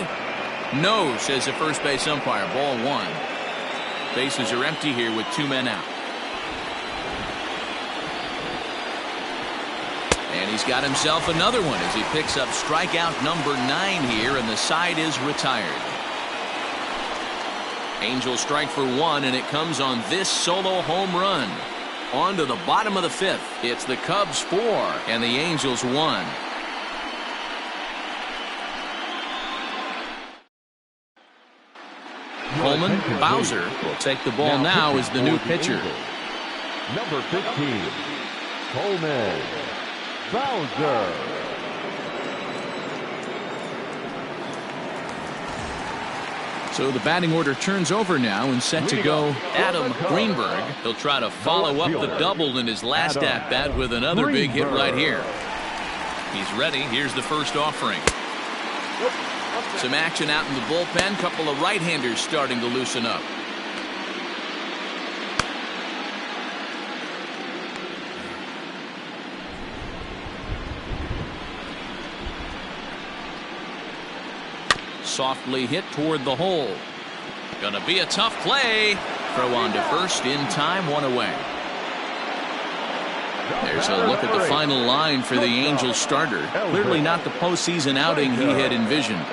No, says the first base umpire. Ball 1. Bases are empty here with 2 men out. And he's got himself another one as he picks up strikeout number 9 here, and the side is retired. Angels strike for 1, and it comes on this solo home run. On to the bottom of the 5th. It's the Cubs 4 and the Angels 1. Coleman Bowser will take the ball now as the new pitcher. Number 15, Coleman Bowser. So the batting order turns over now and set to go Adam Greenberg. He'll try to follow up the double in his last at-bat with another big hit right here. He's ready. Here's the first offering. Some action out in the bullpen. Couple of right-handers starting to loosen up. Softly hit toward the hole. Gonna be a tough play. Throw on to first in time, 1 away. There's a look at the final line for the Angels starter. Clearly not the postseason outing he had envisioned.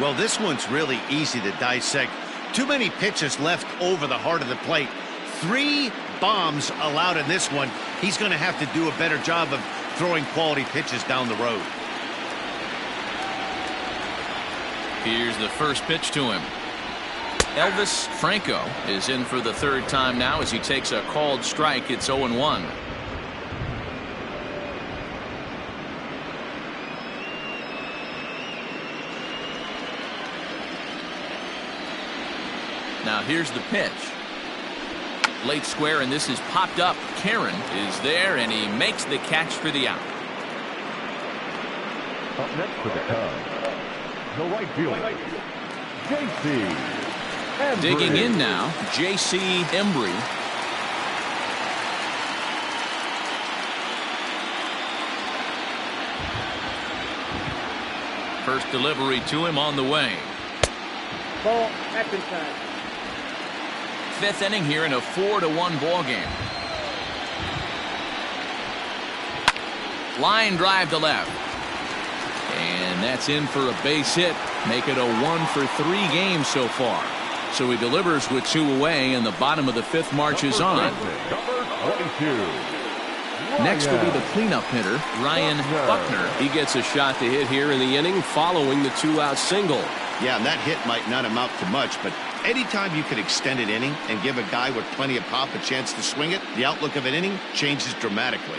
Well, this one's really easy to dissect. Too many pitches left over the heart of the plate. 3 bombs allowed in this one. He's going to have to do a better job of throwing quality pitches down the road. Here's the first pitch to him. Elvis Franco is in for the third time now as he takes a called strike. It's 0-1. Now here's the pitch. Late square, and this is popped up. Karen is there, and he makes the catch for the out. Up next for the Cubs, the right fielder, J.C. Embry. Digging in now, J.C. Embry. First delivery to him on the way. Ball, action time. Fifth inning here in a 4-1 ball game. Line drive to left. And that's in for a base hit. Make it a 1-for-3 game so far. So he delivers with 2 away, and the bottom of the 5th marches on. Number 22. Next will be the cleanup hitter, Ryan Buckner. He gets a shot to hit here in the inning following the 2-out single. Yeah, and that hit might not amount to much, but anytime you can extend an inning and give a guy with plenty of pop a chance to swing it, the outlook of an inning changes dramatically.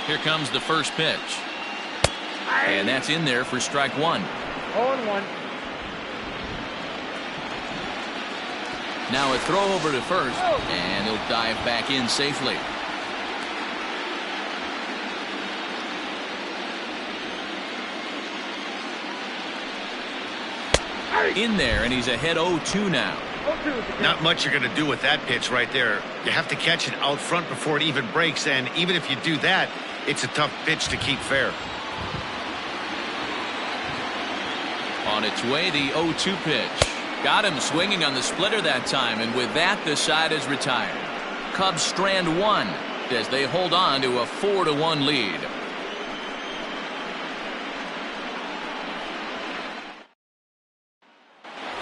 Here comes the first pitch. And that's in there for strike 1. 0-1. Now a throw over to first, and he'll dive back in safely. In there, and he's ahead 0-2 now. Not much you're going to do with that pitch right there. You have to catch it out front before it even breaks, and even if you do that, it's a tough pitch to keep fair. On its way, the 0-2 pitch. Got him swinging on the splitter that time, and with that, the side is retired. Cubs strand 1 as they hold on to a 4-1 lead.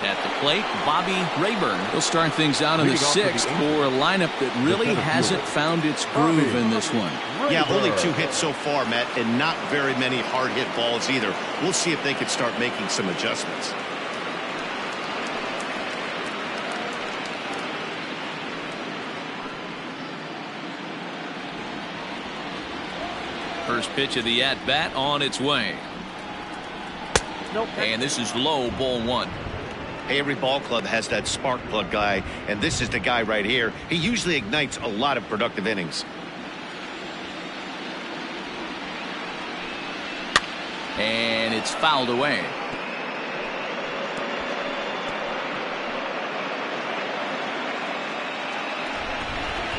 At the plate, Bobby Rayburn. He'll start things out in the 6th for a lineup that really hasn't found its groove in this one. Yeah, only 2 hits so far, Matt, and not very many hard hit balls either. We'll see if they can start making some adjustments. First pitch of the at-bat on its way. And this is low, ball 1. Every ball club has that spark plug guy, and this is the guy right here. He usually ignites a lot of productive innings. And it's fouled away.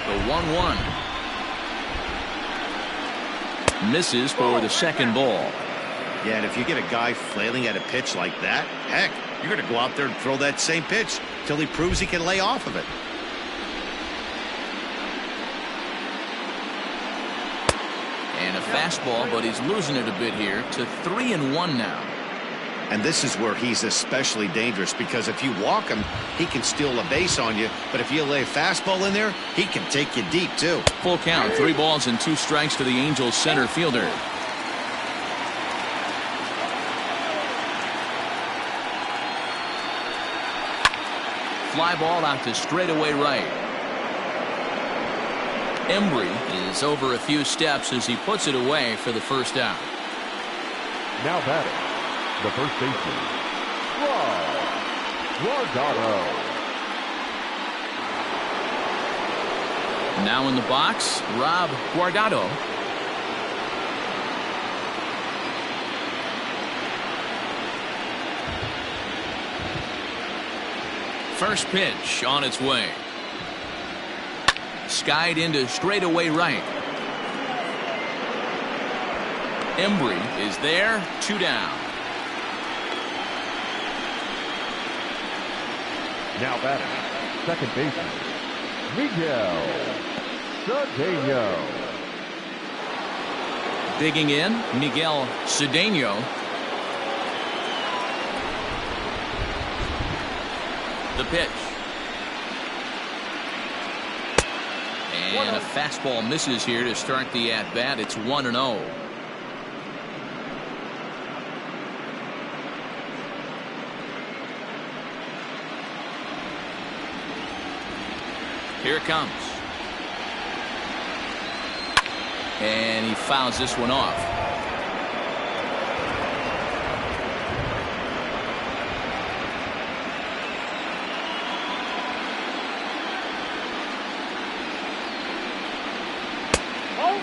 The 1-1. Misses for the second ball. Yeah, and if you get a guy flailing at a pitch like that, heck, you're going to go out there and throw that same pitch till he proves he can lay off of it. And a fastball, but he's losing it a bit here to 3-1 now. And this is where he's especially dangerous, because if you walk him, he can steal a base on you. But if you lay a fastball in there, he can take you deep, too. Full count, 3 balls and 2 strikes to the Angels center fielder. Fly ball out to straightaway right. Embry is over a few steps as he puts it away for the first out. Now batting, the first baseman, Guardado. Now in the box, Rob Guardado. First pitch on its way. Skied into straightaway right. Embry is there, 2 down. Now batting, second baseman, Miguel Cedeno. Digging in, Miguel Cedeno. The pitch. And a fastball misses here to start the at-bat. It's 1-0. Here it comes. And he fouls this one off.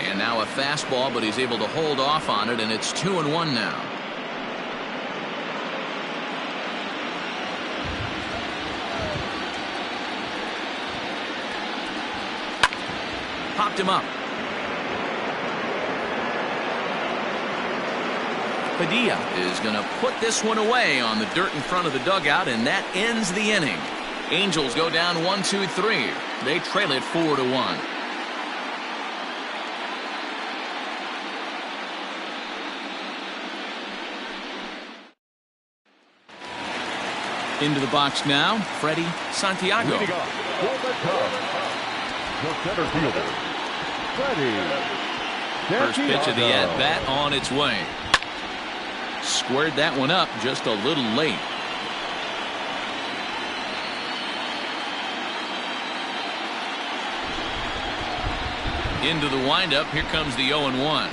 And now a fastball, but he's able to hold off on it, and it's 2-1 now. Popped him up. Padilla is going to put this one away on the dirt in front of the dugout, and that ends the inning. Angels go down 1-2-3. They trail it 4-1. Into the box now, Freddie Santiago. Leading off for the Cubs, the center fielder, Freddie. First pitch of the at-bat on its way. Squared that one up just a little late. Into the windup. Here comes the 0-1.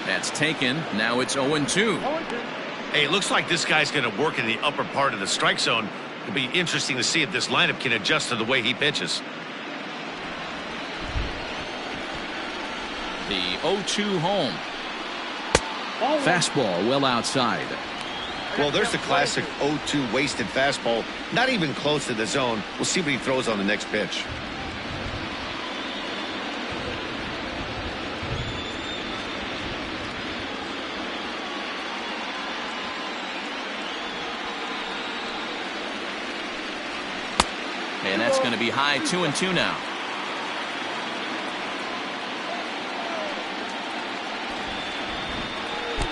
That's taken. Now it's 0-2. Hey, it looks like this guy's going to work in the upper part of the strike zone. It'll be interesting to see if this lineup can adjust to the way he pitches. The 0-2 home. Fastball well outside. Well, there's the classic 0-2 wasted fastball. Not even close to the zone. We'll see what he throws on the next pitch. And that's going to be high. 2-2 now.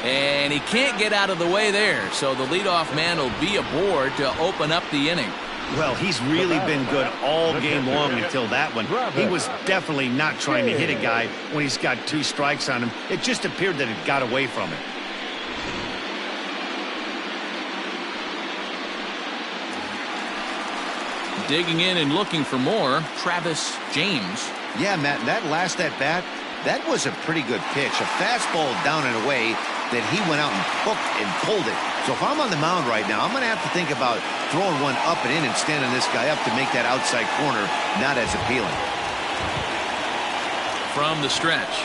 And he can't get out of the way there, so the leadoff man will be aboard to open up the inning. Well, he's really been good all game long until that one. He was definitely not trying to hit a guy when he's got 2 strikes on him. It just appeared that it got away from him. Digging in and looking for more, Travis James. Yeah, Matt, that last at-bat, that was a pretty good pitch. A fastball down and away that he went out and hooked and pulled it. So if I'm on the mound right now, I'm going to have to think about throwing one up and in and standing this guy up to make that outside corner not as appealing. From the stretch.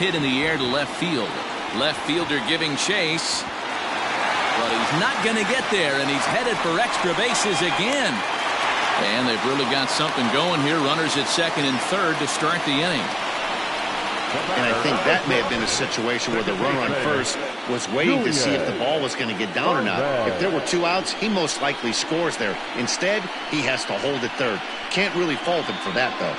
Hit in the air to left field. Left fielder giving chase. But he's not going to get there, and he's headed for extra bases again. And they've really got something going here. Runners at second and third to start the inning. And I think that may have been a situation where the runner on first was waiting to see if the ball was going to get down or not. If there were 2 outs, he most likely scores there. Instead, he has to hold it third. Can't really fault him for that, though.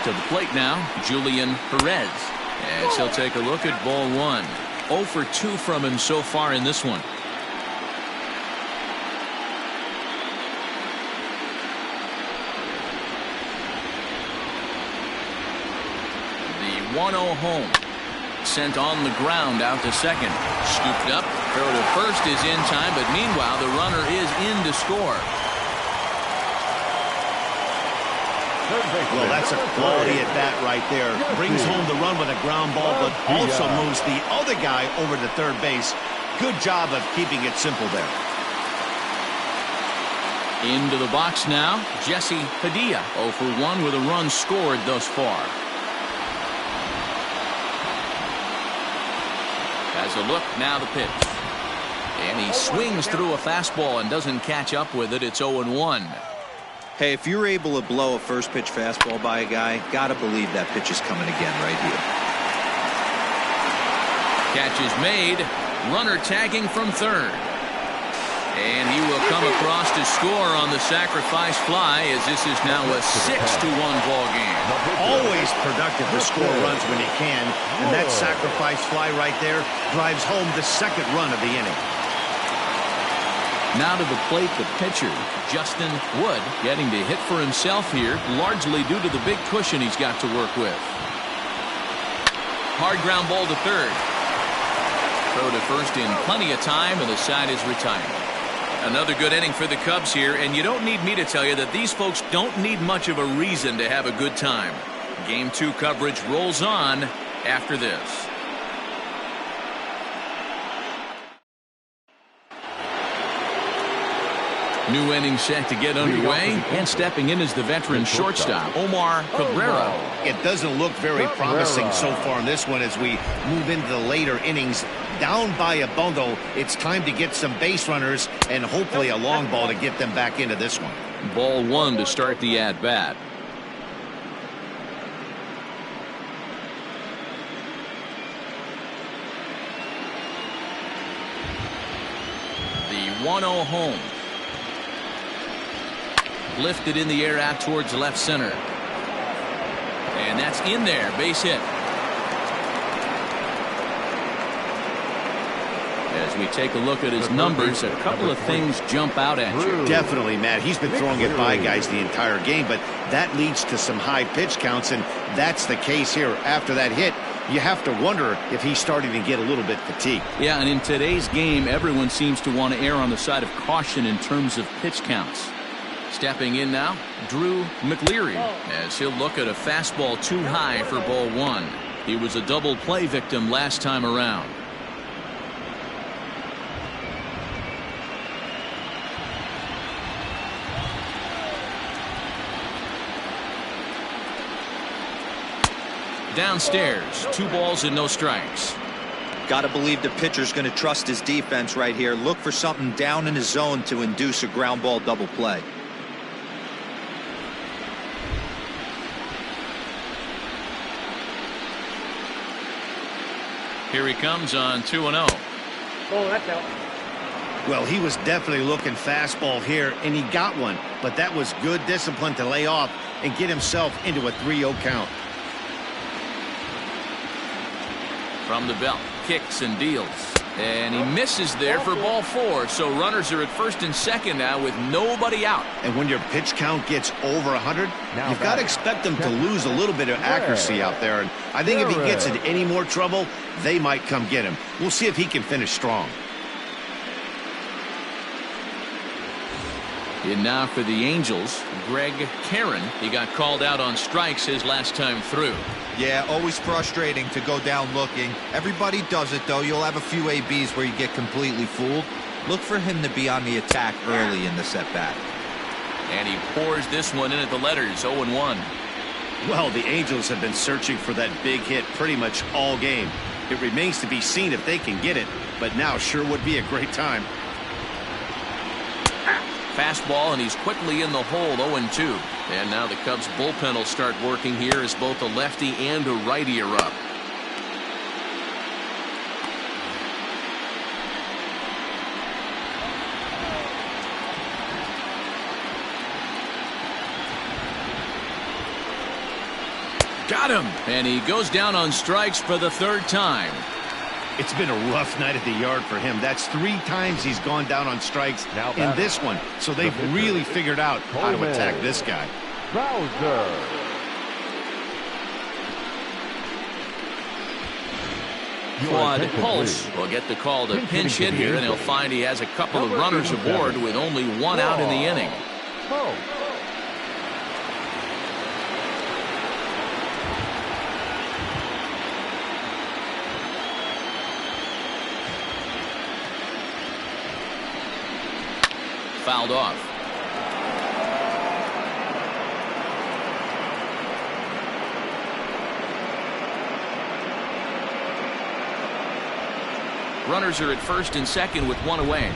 To the plate now, Julian Perez. As he'll take a look at ball 1. 0 for 2 from him so far in this one. The 1-0 home. Sent on the ground out to second. Scooped up. Throw to first is in time, but meanwhile the runner is in to score. Well, that's a quality at bat right there. Brings home the run with a ground ball, but also moves the other guy over to third base. Good job of keeping it simple there. Into the box now, Jesse Padilla. 0 for 1 with a run scored thus far. Has a look, now the pitch. And he swings through a fastball and doesn't catch up with it. It's 0-1. Hey, if you're able to blow a first pitch fastball by a guy, gotta believe that pitch is coming again right here. Catch is made. Runner tagging from third. And he will come across to score on the sacrifice fly, as this is now a 6-1 ball game. Always productive to score runs when he can, and that sacrifice fly right there drives home the second run of the inning. Now to the plate, the pitcher, Justin Wood, getting to hit for himself here, largely due to the big cushion he's got to work with. Hard ground ball to third. Throw to first in plenty of time, and the side is retired. Another good inning for the Cubs here, and you don't need me to tell you that these folks don't need much of a reason to have a good time. Game 2 coverage rolls on after this. New inning set to get underway, and stepping in is the veteran shortstop, Omar Cabrera. It doesn't look very promising so far in this one as we move into the later innings. Down by a bundle, it's time to get some base runners and hopefully a long ball to get them back into this one. Ball 1 to start the at-bat. The 1-0 home. Lifted in the air out towards left center. And that's in there. Base hit. As we take a look at his numbers, a couple of things jump out at you. Definitely, Matt. He's been throwing it by guys the entire game, but that leads to some high pitch counts, and that's the case here. After that hit, you have to wonder if he's starting to get a little bit fatigued. Yeah, and in today's game, everyone seems to want to err on the side of caution in terms of pitch counts. Stepping in now, Drew McLeary, as he'll look at a fastball too high for ball 1. He was a double play victim last time around. Downstairs, 2 balls and no strikes. Got to believe the pitcher's going to trust his defense right here. Look for something down in his zone to induce a ground ball double play. Here he comes on 2-0. Oh, that's out. Well, he was definitely looking fastball here, and he got one. But that was good discipline to lay off and get himself into a 3-0 count. From the belt, kicks and deals. And he misses there for ball 4. So runners are at first and second now with nobody out. And when your pitch count gets over 100, you've got to expect them to lose a little bit of accuracy out there. And I think if he gets in any more trouble, they might come get him. We'll see if he can finish strong. In now for the Angels, Greg Karen. He got called out on strikes his last time through. Yeah, always frustrating to go down looking. Everybody does it, though. You'll have a few ABs where you get completely fooled. Look for him to be on the attack early in the setback. And he pours this one in at the letters, 0-1. Well, the Angels have been searching for that big hit pretty much all game. It remains to be seen if they can get it, but now sure would be a great time. Fastball, and he's quickly in the hole, 0-2. And now the Cubs bullpen will start working here as both a lefty and a righty are up. Got him! And he goes down on strikes for the 3rd time. It's been a rough night at the yard for him. That's 3 times he's gone down on strikes in this one. So they've really figured out how to attack this guy. Quad Pulse will get the call to pinch hit here, and he'll find he has a couple of runners aboard with only 1 out in the inning. Fouled off. Runners are at first and second with 1 away.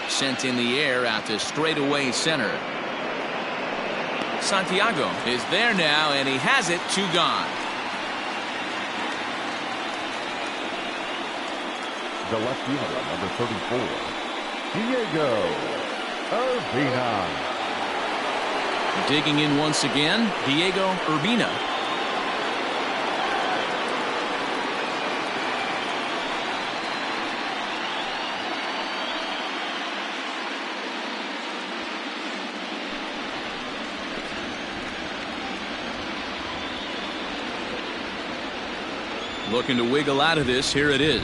Sent in the air out to straightaway center. Santiago is there now, and he has it. 2 gone. The left fielder, number 34, Diego Urbina. Digging in once again, Diego Urbina. Looking to wiggle out of this. Here it is.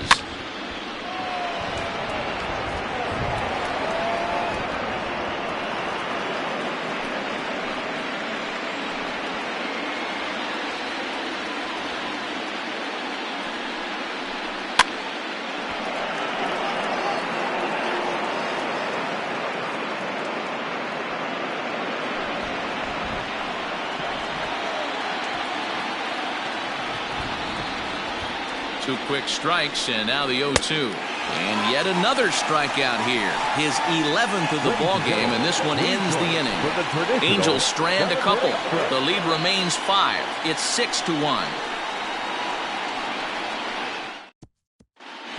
Two quick strikes, and now the 0-2. And yet another strikeout here. His 11th of the ball game, and this one ends the inning. Angels strand a couple. The lead remains 5. It's 6-1.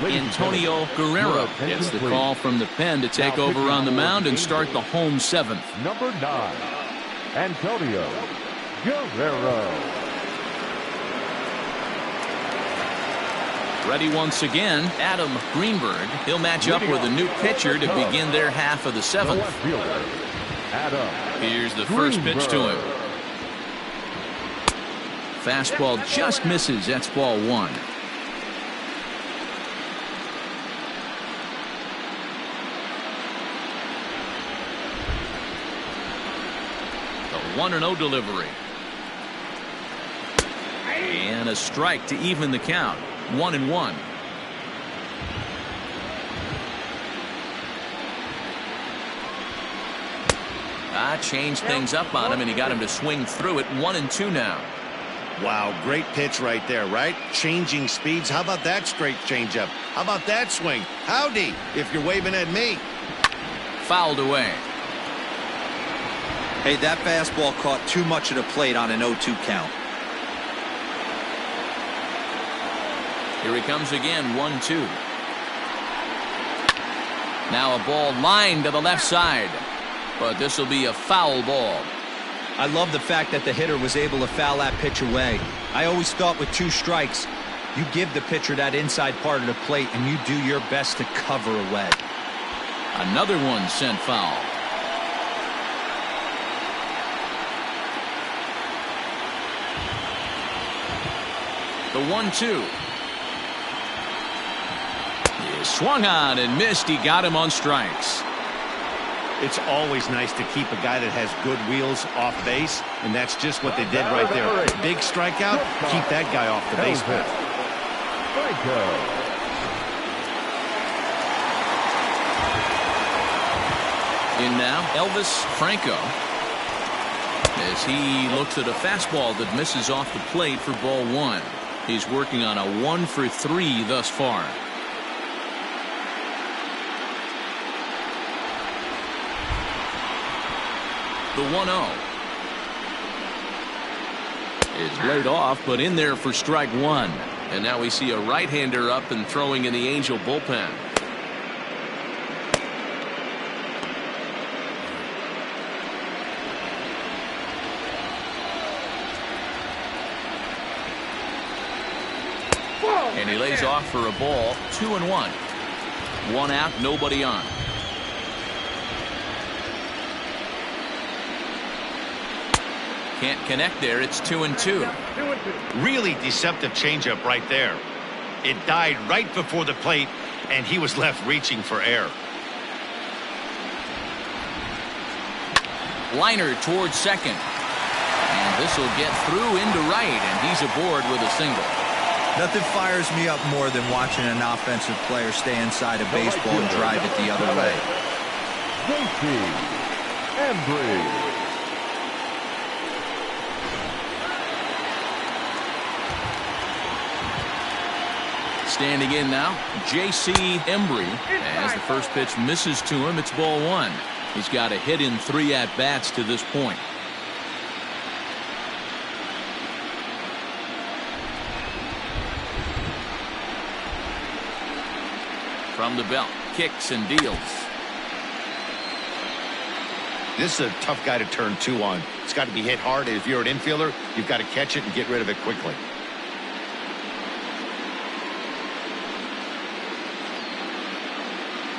Antonio Guerrero gets the call from the pen to take over on the mound and start the home 7th. Number 9, Antonio Guerrero. Ready once again, Adam Greenberg. He'll match up with a new pitcher to begin their half of the 7th. Here's the first pitch to him. Fastball just misses. That's ball 1. The 1-0 delivery. And a strike to even the count. 1-1. Changed things up on him, and he got him to swing through it. 1-2 now. Wow, great pitch right there, right? Changing speeds. How about that straight changeup? How about that swing? Howdy, if you're waving at me. Fouled away. Hey, that fastball caught too much of the plate on an 0-2 count. Here he comes again, 1-2. Now a ball lined to the left side, but this will be a foul ball. I love the fact that the hitter was able to foul that pitch away. I always thought with 2 strikes, you give the pitcher that inside part of the plate and you do your best to cover away. Another one sent foul. The 1-2. Swung on and missed. He got him on strikes. It's always nice to keep a guy that has good wheels off base, and that's just what they did right there. Big strikeout, keep that guy off the base path. In now, Elvis Franco, as he looks at a fastball that misses off the plate for ball 1. He's working on a 1-for-3 thus far. The 1-0 is laid off, but in there for strike 1. And now we see a right-hander up and throwing in the Angel bullpen. And he lays off for a ball. 2-1. 1 out, nobody on. Can't connect there. It's 2-2. Really deceptive changeup right there. It died right before the plate, and he was left reaching for air. Liner towards second. And this will get through into right, and he's aboard with a single. Nothing fires me up more than watching an offensive player stay inside a baseball and drive it the other way. Embry. Standing in now, J.C. Embry. As the first pitch misses to him, it's ball 1. He's got a hit in 3 at-bats to this point. From the belt, kicks and deals. This is a tough guy to turn 2 on. It's got to be hit hard. If you're an infielder, you've got to catch it and get rid of it quickly.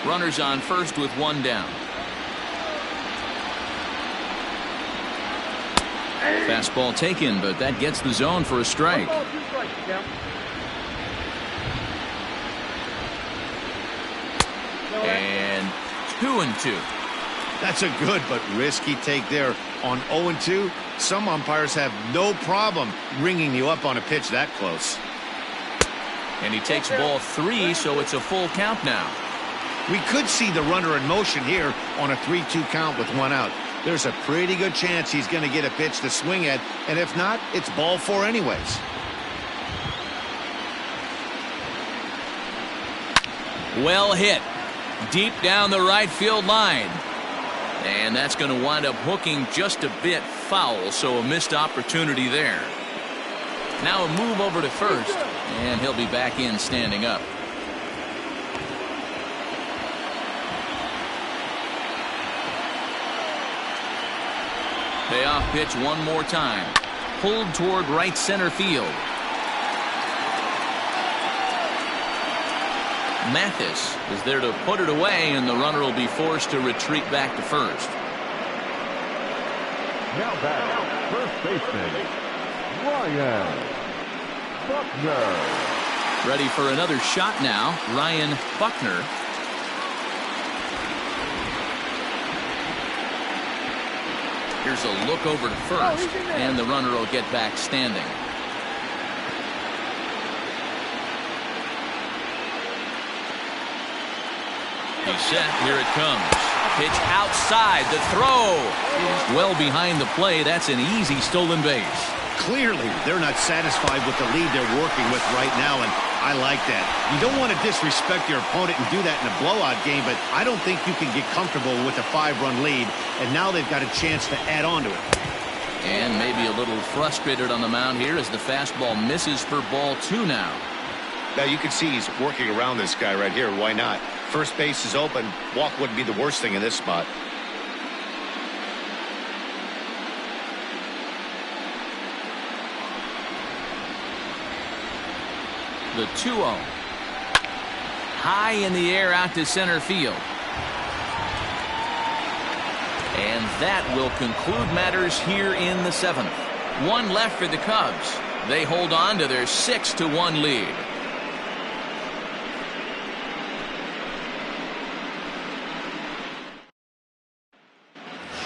Runners on first with 1 down. Fastball taken, but that gets the zone for a strike. And 2-2. That's a good but risky take there. On 0-2, some umpires have no problem ringing you up on a pitch that close. And he takes ball 3, so it's a full count now. We could see the runner in motion here on a 3-2 count with 1 out. There's a pretty good chance he's going to get a pitch to swing at, and if not, it's ball 4 anyways. Well hit. Deep down the right field line. And that's going to wind up hooking just a bit foul, so a missed opportunity there. Now a move over to first, and he'll be back in standing up. Payoff pitch one more time. Pulled toward right center field. Mathis is there to put it away, and the runner will be forced to retreat back to first. Now back, first baseman, Ryan Buckner. Ready for another shot now, Ryan Buckner. Here's a look over to first, and the runner will get back standing. He's set. Here it comes. Pitch outside. The throw is well behind the play. That's an easy stolen base. Clearly, they're not satisfied with the lead they're working with right now, and I like that. You don't want to disrespect your opponent and do that in a blowout game, but I don't think you can get comfortable with a 5-run lead, and now they've got a chance to add on to it. And maybe a little frustrated on the mound here as the fastball misses for ball 2 now. Now you can see he's working around this guy right here. Why not? First base is open. Walk wouldn't be the worst thing in this spot. The 2-0. High in the air out to center field. And that will conclude matters here in the 7th. 1 left for the Cubs. They hold on to their 6-1 lead.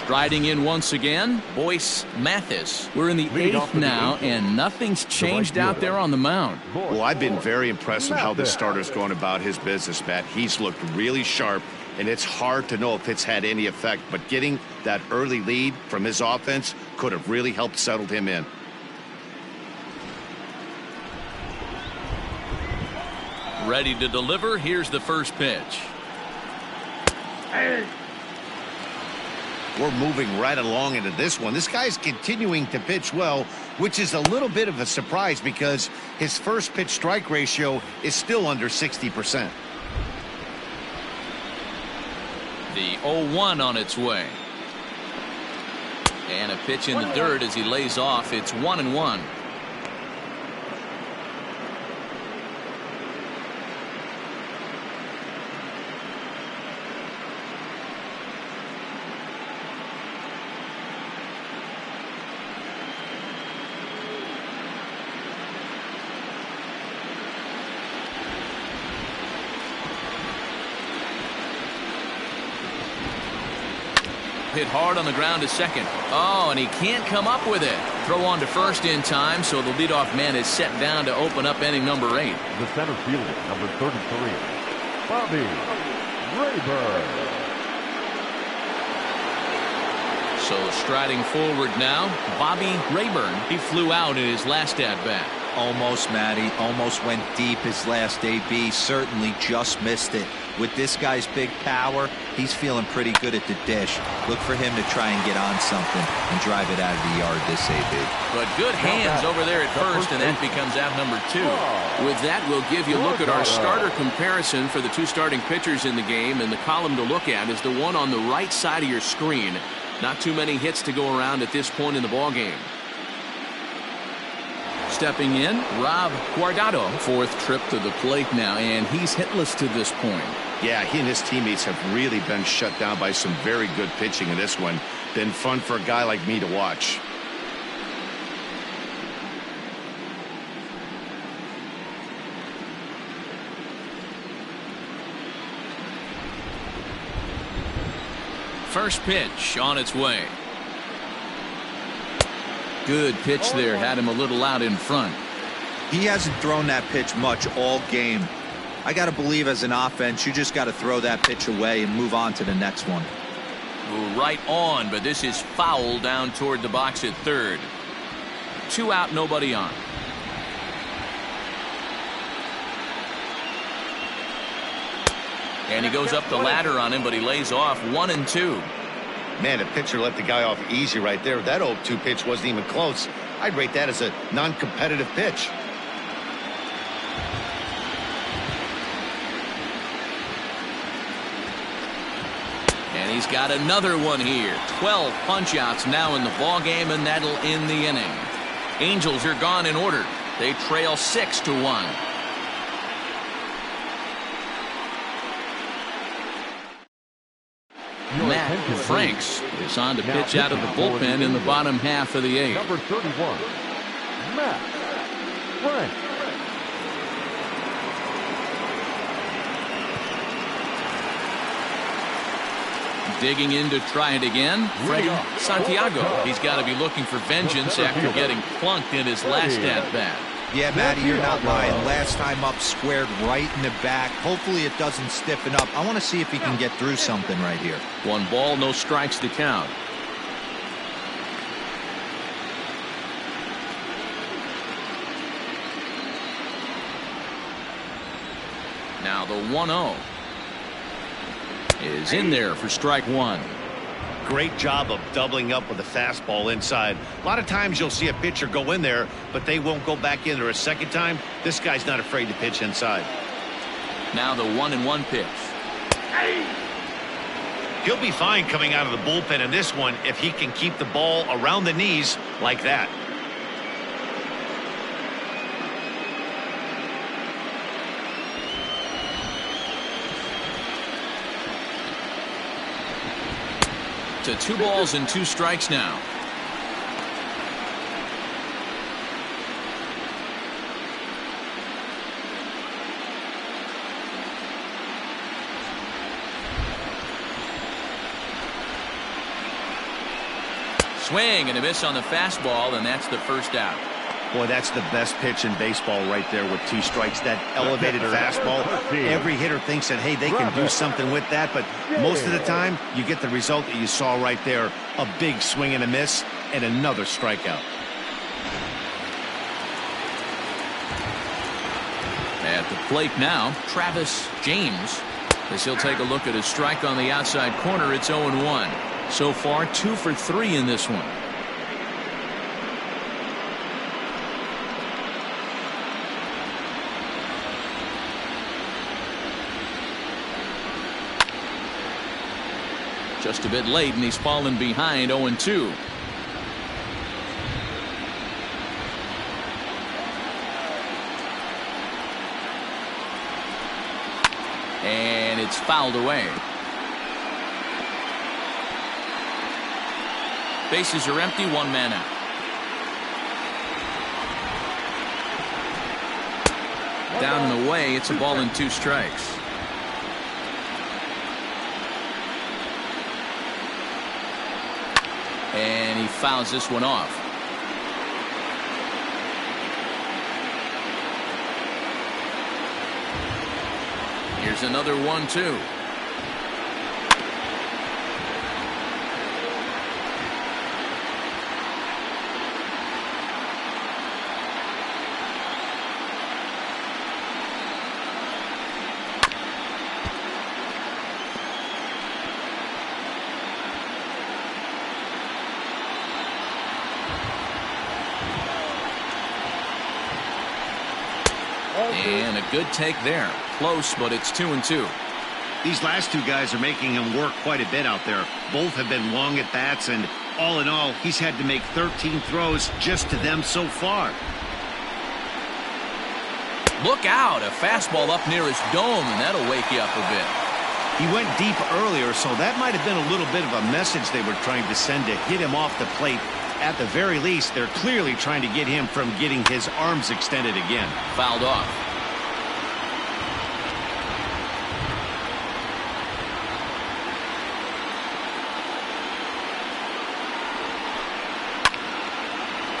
Striding in once again, Boyce Mathis. We're in the 8th now, and nothing's changed out there on the mound. Well, I've been very impressed with how this starter's going about his business, Matt. He's looked really sharp, and it's hard to know if it's had any effect, but getting that early lead from his offense could have really helped settle him in. Ready to deliver. Here's the first pitch. We're moving right along into this one. This guy's continuing to pitch well, which is a little bit of a surprise because his first pitch strike ratio is still under 60%. The 0-1 on its way. And a pitch in the dirt as he lays off. It's 1-1. Hit hard on the ground to second. Oh, and he can't come up with it. Throw on to first in time, so the leadoff man is set down to open up inning number 8. The center fielder, number 33, Bobby Rayburn. So striding forward now, Bobby Rayburn. He flew out in his last at-bat. Almost, Matty. Almost went deep his last AB. Certainly just missed it. With this guy's big power, he's feeling pretty good at the dish. Look for him to try and get on something and drive it out of the yard this AB. But good hands over there at first, and that becomes out number 2. With that, we'll give you a look at our starter comparison for the 2 starting pitchers in the game, and the column to look at is the one on the right side of your screen. Not too many hits to go around at this point in the ballgame. Stepping in, Rob Guardado. 4th trip to the plate now, and he's hitless to this point. Yeah, he and his teammates have really been shut down by some very good pitching in this one. Been fun for a guy like me to watch. First pitch on its way. Good pitch there. Had him a little out in front. He hasn't thrown that pitch much all game. I got to believe as an offense, you just got to throw that pitch away and move on to the next one. Right on, but this is foul down toward the box at third. 2 out, nobody on. And he goes up the ladder on him, but he lays off 1-2. Man, the pitcher let the guy off easy right there. That 0-2 pitch wasn't even close. I'd rate that as a non-competitive pitch. And he's got another one here. 12 punch-outs now in the ballgame, and that'll end the inning. Angels are gone in order. They trail 6-1. Matt Franks is on to pitch out of the bullpen in the bottom half of the 8th. Number 31, Matt Franks. Digging in to try it again, Freddie Santiago. He's got to be looking for vengeance after getting plunked in his last at-bat. Yeah, Matty, you're not lying. Last time up, squared right in the back. Hopefully it doesn't stiffen up. I want to see if he can get through something right here. 1 ball, no strikes to count. Now the 1-0 is in there for strike 1. Great job of doubling up with a fastball inside. A lot of times you'll see a pitcher go in there, but they won't go back in there a second time. This guy's not afraid to pitch inside. Now the 1-1 pitch. He'll be fine coming out of the bullpen in this one if he can keep the ball around the knees like that. To 2 balls and 2 strikes now. Swing and a miss on the fastball, and that's the first out. Boy, that's the best pitch in baseball right there with 2 strikes. That elevated fastball. Every hitter thinks that, hey, they can do something with that, but most of the time you get the result that you saw right there. A big swing and a miss and another strikeout. At the plate now, Travis James, as he'll take a look at his strike on the outside corner. It's 0-1. So far, 2 for 3 in this one. Just a bit late, and he's fallen behind 0-2. And it's fouled away. Bases are empty, 1 man out. Down and away, it's a ball and 2 strikes. And he fouls this one off. Here's another 1-2. And a good take there. Close, but it's 2-2. These last 2 guys are making him work quite a bit out there. Both have been long at bats, and all in all, he's had to make 13 throws just to them so far. Look out, a fastball up near his dome, and that'll wake you up a bit. He went deep earlier, so that might have been a little bit of a message they were trying to send to hit him off the plate. At the very least, they're clearly trying to get him from getting his arms extended again. Fouled off.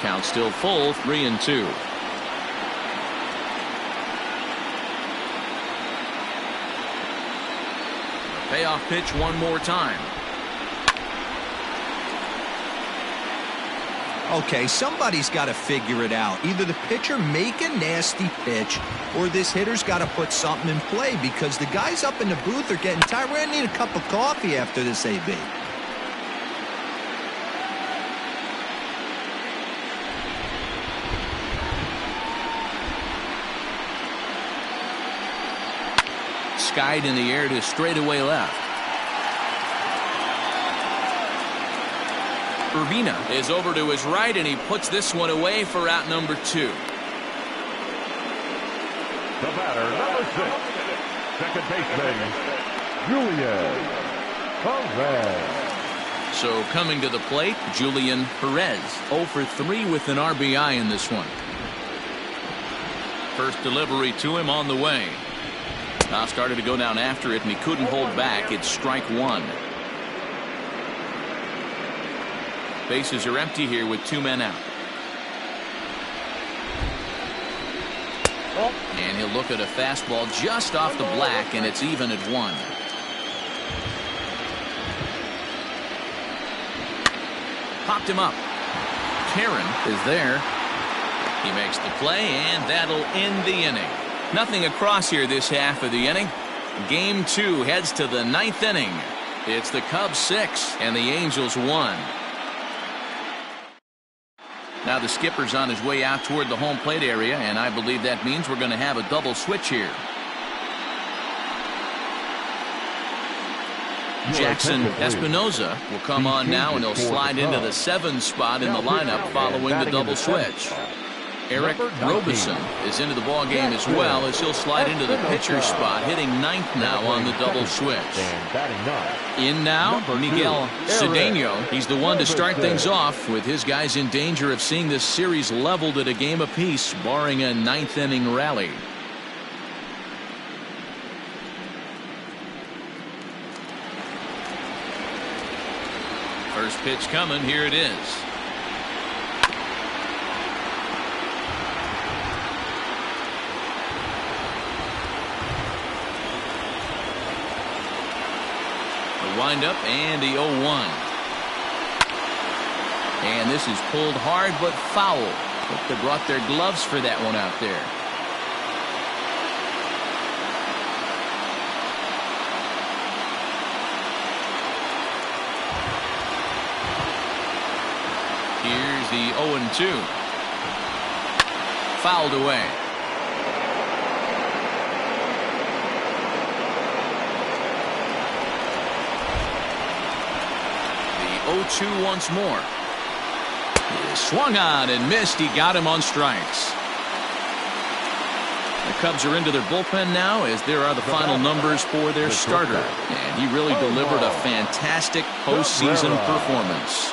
Count still full, 3-2. Payoff pitch one more time. Okay, somebody's got to figure it out. Either the pitcher make a nasty pitch, or this hitter's got to put something in play, because the guys up in the booth are getting tired. We're going to need a cup of coffee after this, AB. Skied in the air to straightaway left. Urbina is over to his right, and he puts this one away for out number 2. The batter, number 6, second baseman, Julian Perez. So coming to the plate, Julian Perez, 0 for 3 with an RBI in this one. First delivery to him on the way. Now started to go down after it, and he couldn't hold back. It's strike 1. Bases are empty here with 2 men out. And he'll look at a fastball just off the black, and it's even at 1. Popped him up. Karen is there. He makes the play, and that'll end the inning. Nothing across here this half of the inning. Game 2 heads to the 9th inning. It's the Cubs 6 and the Angels 1. Now the skipper's on his way out toward the home plate area, and I believe that means we're going to have a double switch here. Jackson Espinoza will come on now, and he'll slide into the 7 spot in the lineup following the double switch. Eric Robeson is into the ball game as well, as he'll slide into the pitcher spot, hitting 9th now on the double switch. In now, Miguel Cedeno. He's the one to start things off, with his guys in danger of seeing this series leveled at a game apiece, barring a 9th inning rally. First pitch coming, here it is. Wind up and the 0-1. And this is pulled hard but foul. Hope they brought their gloves for that one out there. Here's the 0-2. Fouled away. The 0-2 once more. He swung on and missed. He got him on strikes. The Cubs are into their bullpen now, as there are the final numbers for their starter. And he really delivered a fantastic postseason performance.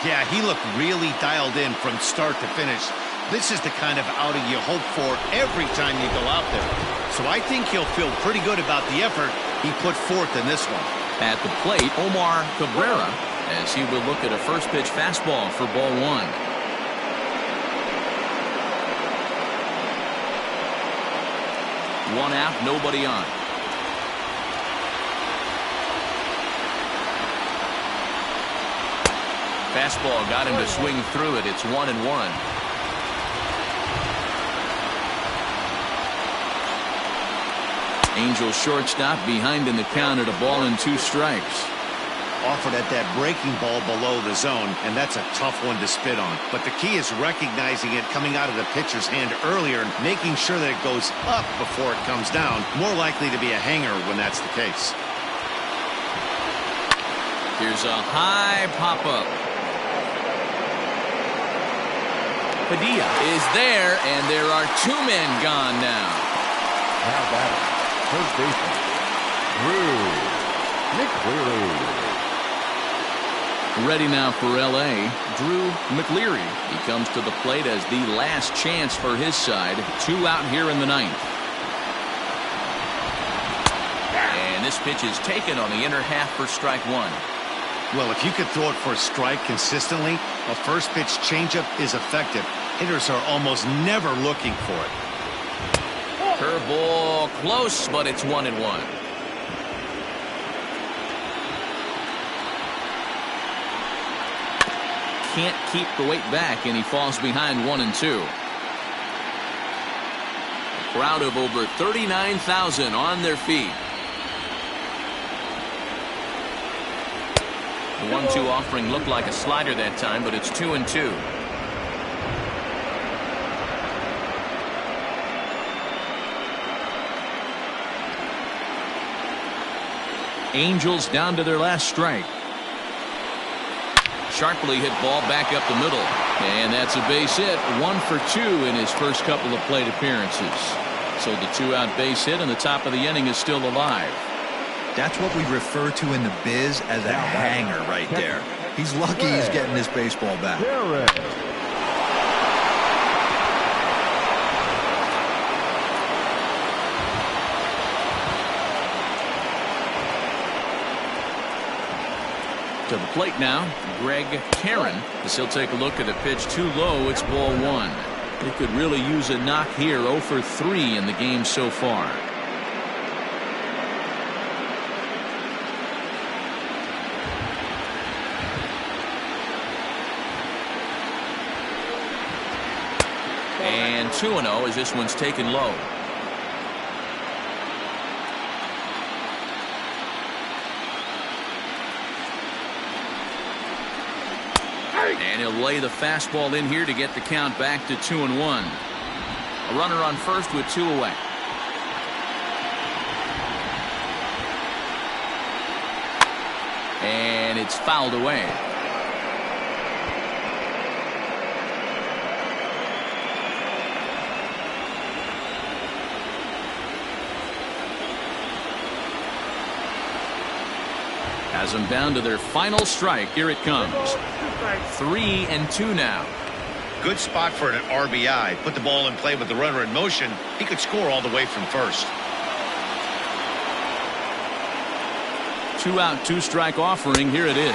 Yeah, he looked really dialed in from start to finish. This is the kind of outing you hope for every time you go out there. So I think he'll feel pretty good about the effort he put forth in this one. At the plate, Omar Cabrera, as he will look at a first pitch fastball for ball 1. One out, nobody on. Fastball got him to swing through it. It's 1-1. Angels shortstop behind in the count at 1-2 strikes. Offered at that breaking ball below the zone, and that's a tough one to spit on. But the key is recognizing it coming out of the pitcher's hand earlier and making sure that it goes up before it comes down. More likely to be a hanger when that's the case. Here's a high pop-up. Padilla is there, and there are 2 men gone now. Now batting, first baseman, Drew McLeary. Ready now for L.A., Drew McLeary. He comes to the plate as the last chance for his side. 2 out here in the 9th. And this pitch is taken on the inner half for strike 1. Well, if you could throw it for a strike consistently, a first pitch changeup is effective. Hitters are almost never looking for it. Curveball close, but it's 1-1. Can't keep the weight back, and he falls behind 1-2. A crowd of over 39,000 on their feet. The 1-2 offering looked like a slider that time, but it's 2-2. Angels down to their last strike. Sharply hit ball back up the middle. And that's a base hit. 1 for 2 in his first couple of plate appearances. So the 2-out base hit and the top of the inning is still alive. That's what we refer to in the biz as a hanger right there. He's lucky he's getting this baseball back. To the plate now, Greg Karen, as he'll take a look at a pitch too low. It's ball 1. He could really use a knock here. 0 for 3 in the game so far. And 2-0 as this one's taken low. And he'll lay the fastball in here to get the count back to 2-1. A runner on first with 2 away. And it's fouled away. Has them down to their final strike. Here it comes. 3-2 now. Good spot for an RBI. Put the ball in play with the runner in motion. He could score all the way from first. 2-out, 2-strike offering. Here it is.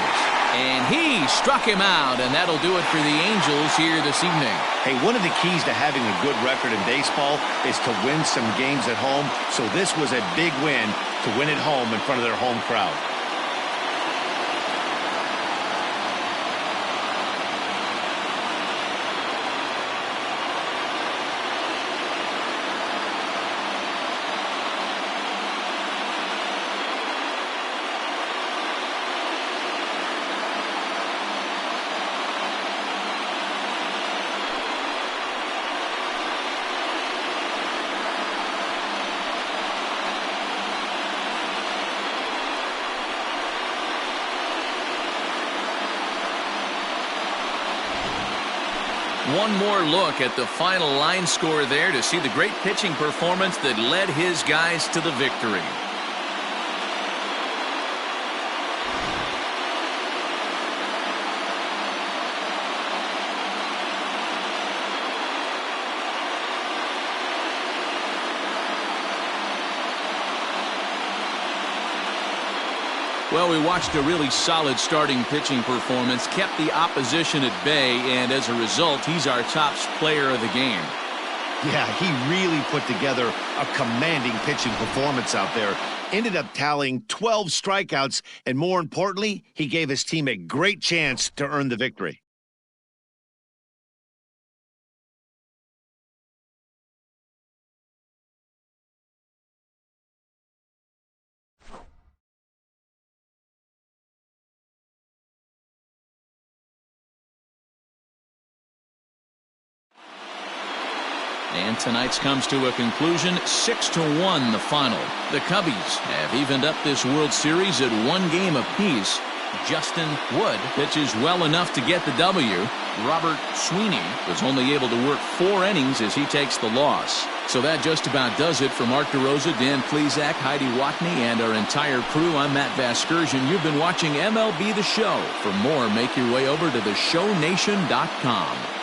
And he struck him out, and that'll do it for the Angels here this evening. Hey, one of the keys to having a good record in baseball is to win some games at home. So this was a big win to win at home in front of their home crowd. One more look at the final line score there to see the great pitching performance that led his guys to the victory. Well, we watched a really solid starting pitching performance, kept the opposition at bay, and as a result, he's our top player of the game. Yeah, he really put together a commanding pitching performance out there. Ended up tallying 12 strikeouts, and more importantly, he gave his team a great chance to earn the victory. And tonight's comes to a conclusion, 6-1 the final. The Cubbies have evened up this World Series at 1 game apiece. Justin Wood pitches well enough to get the W. Robert Sweeney was only able to work 4 innings as he takes the loss. So that just about does it for Mark DeRosa, Dan Plesac, Heidi Watney, and our entire crew. I'm Matt Vasgersian. You've been watching MLB The Show. For more, make your way over to theshownation.com.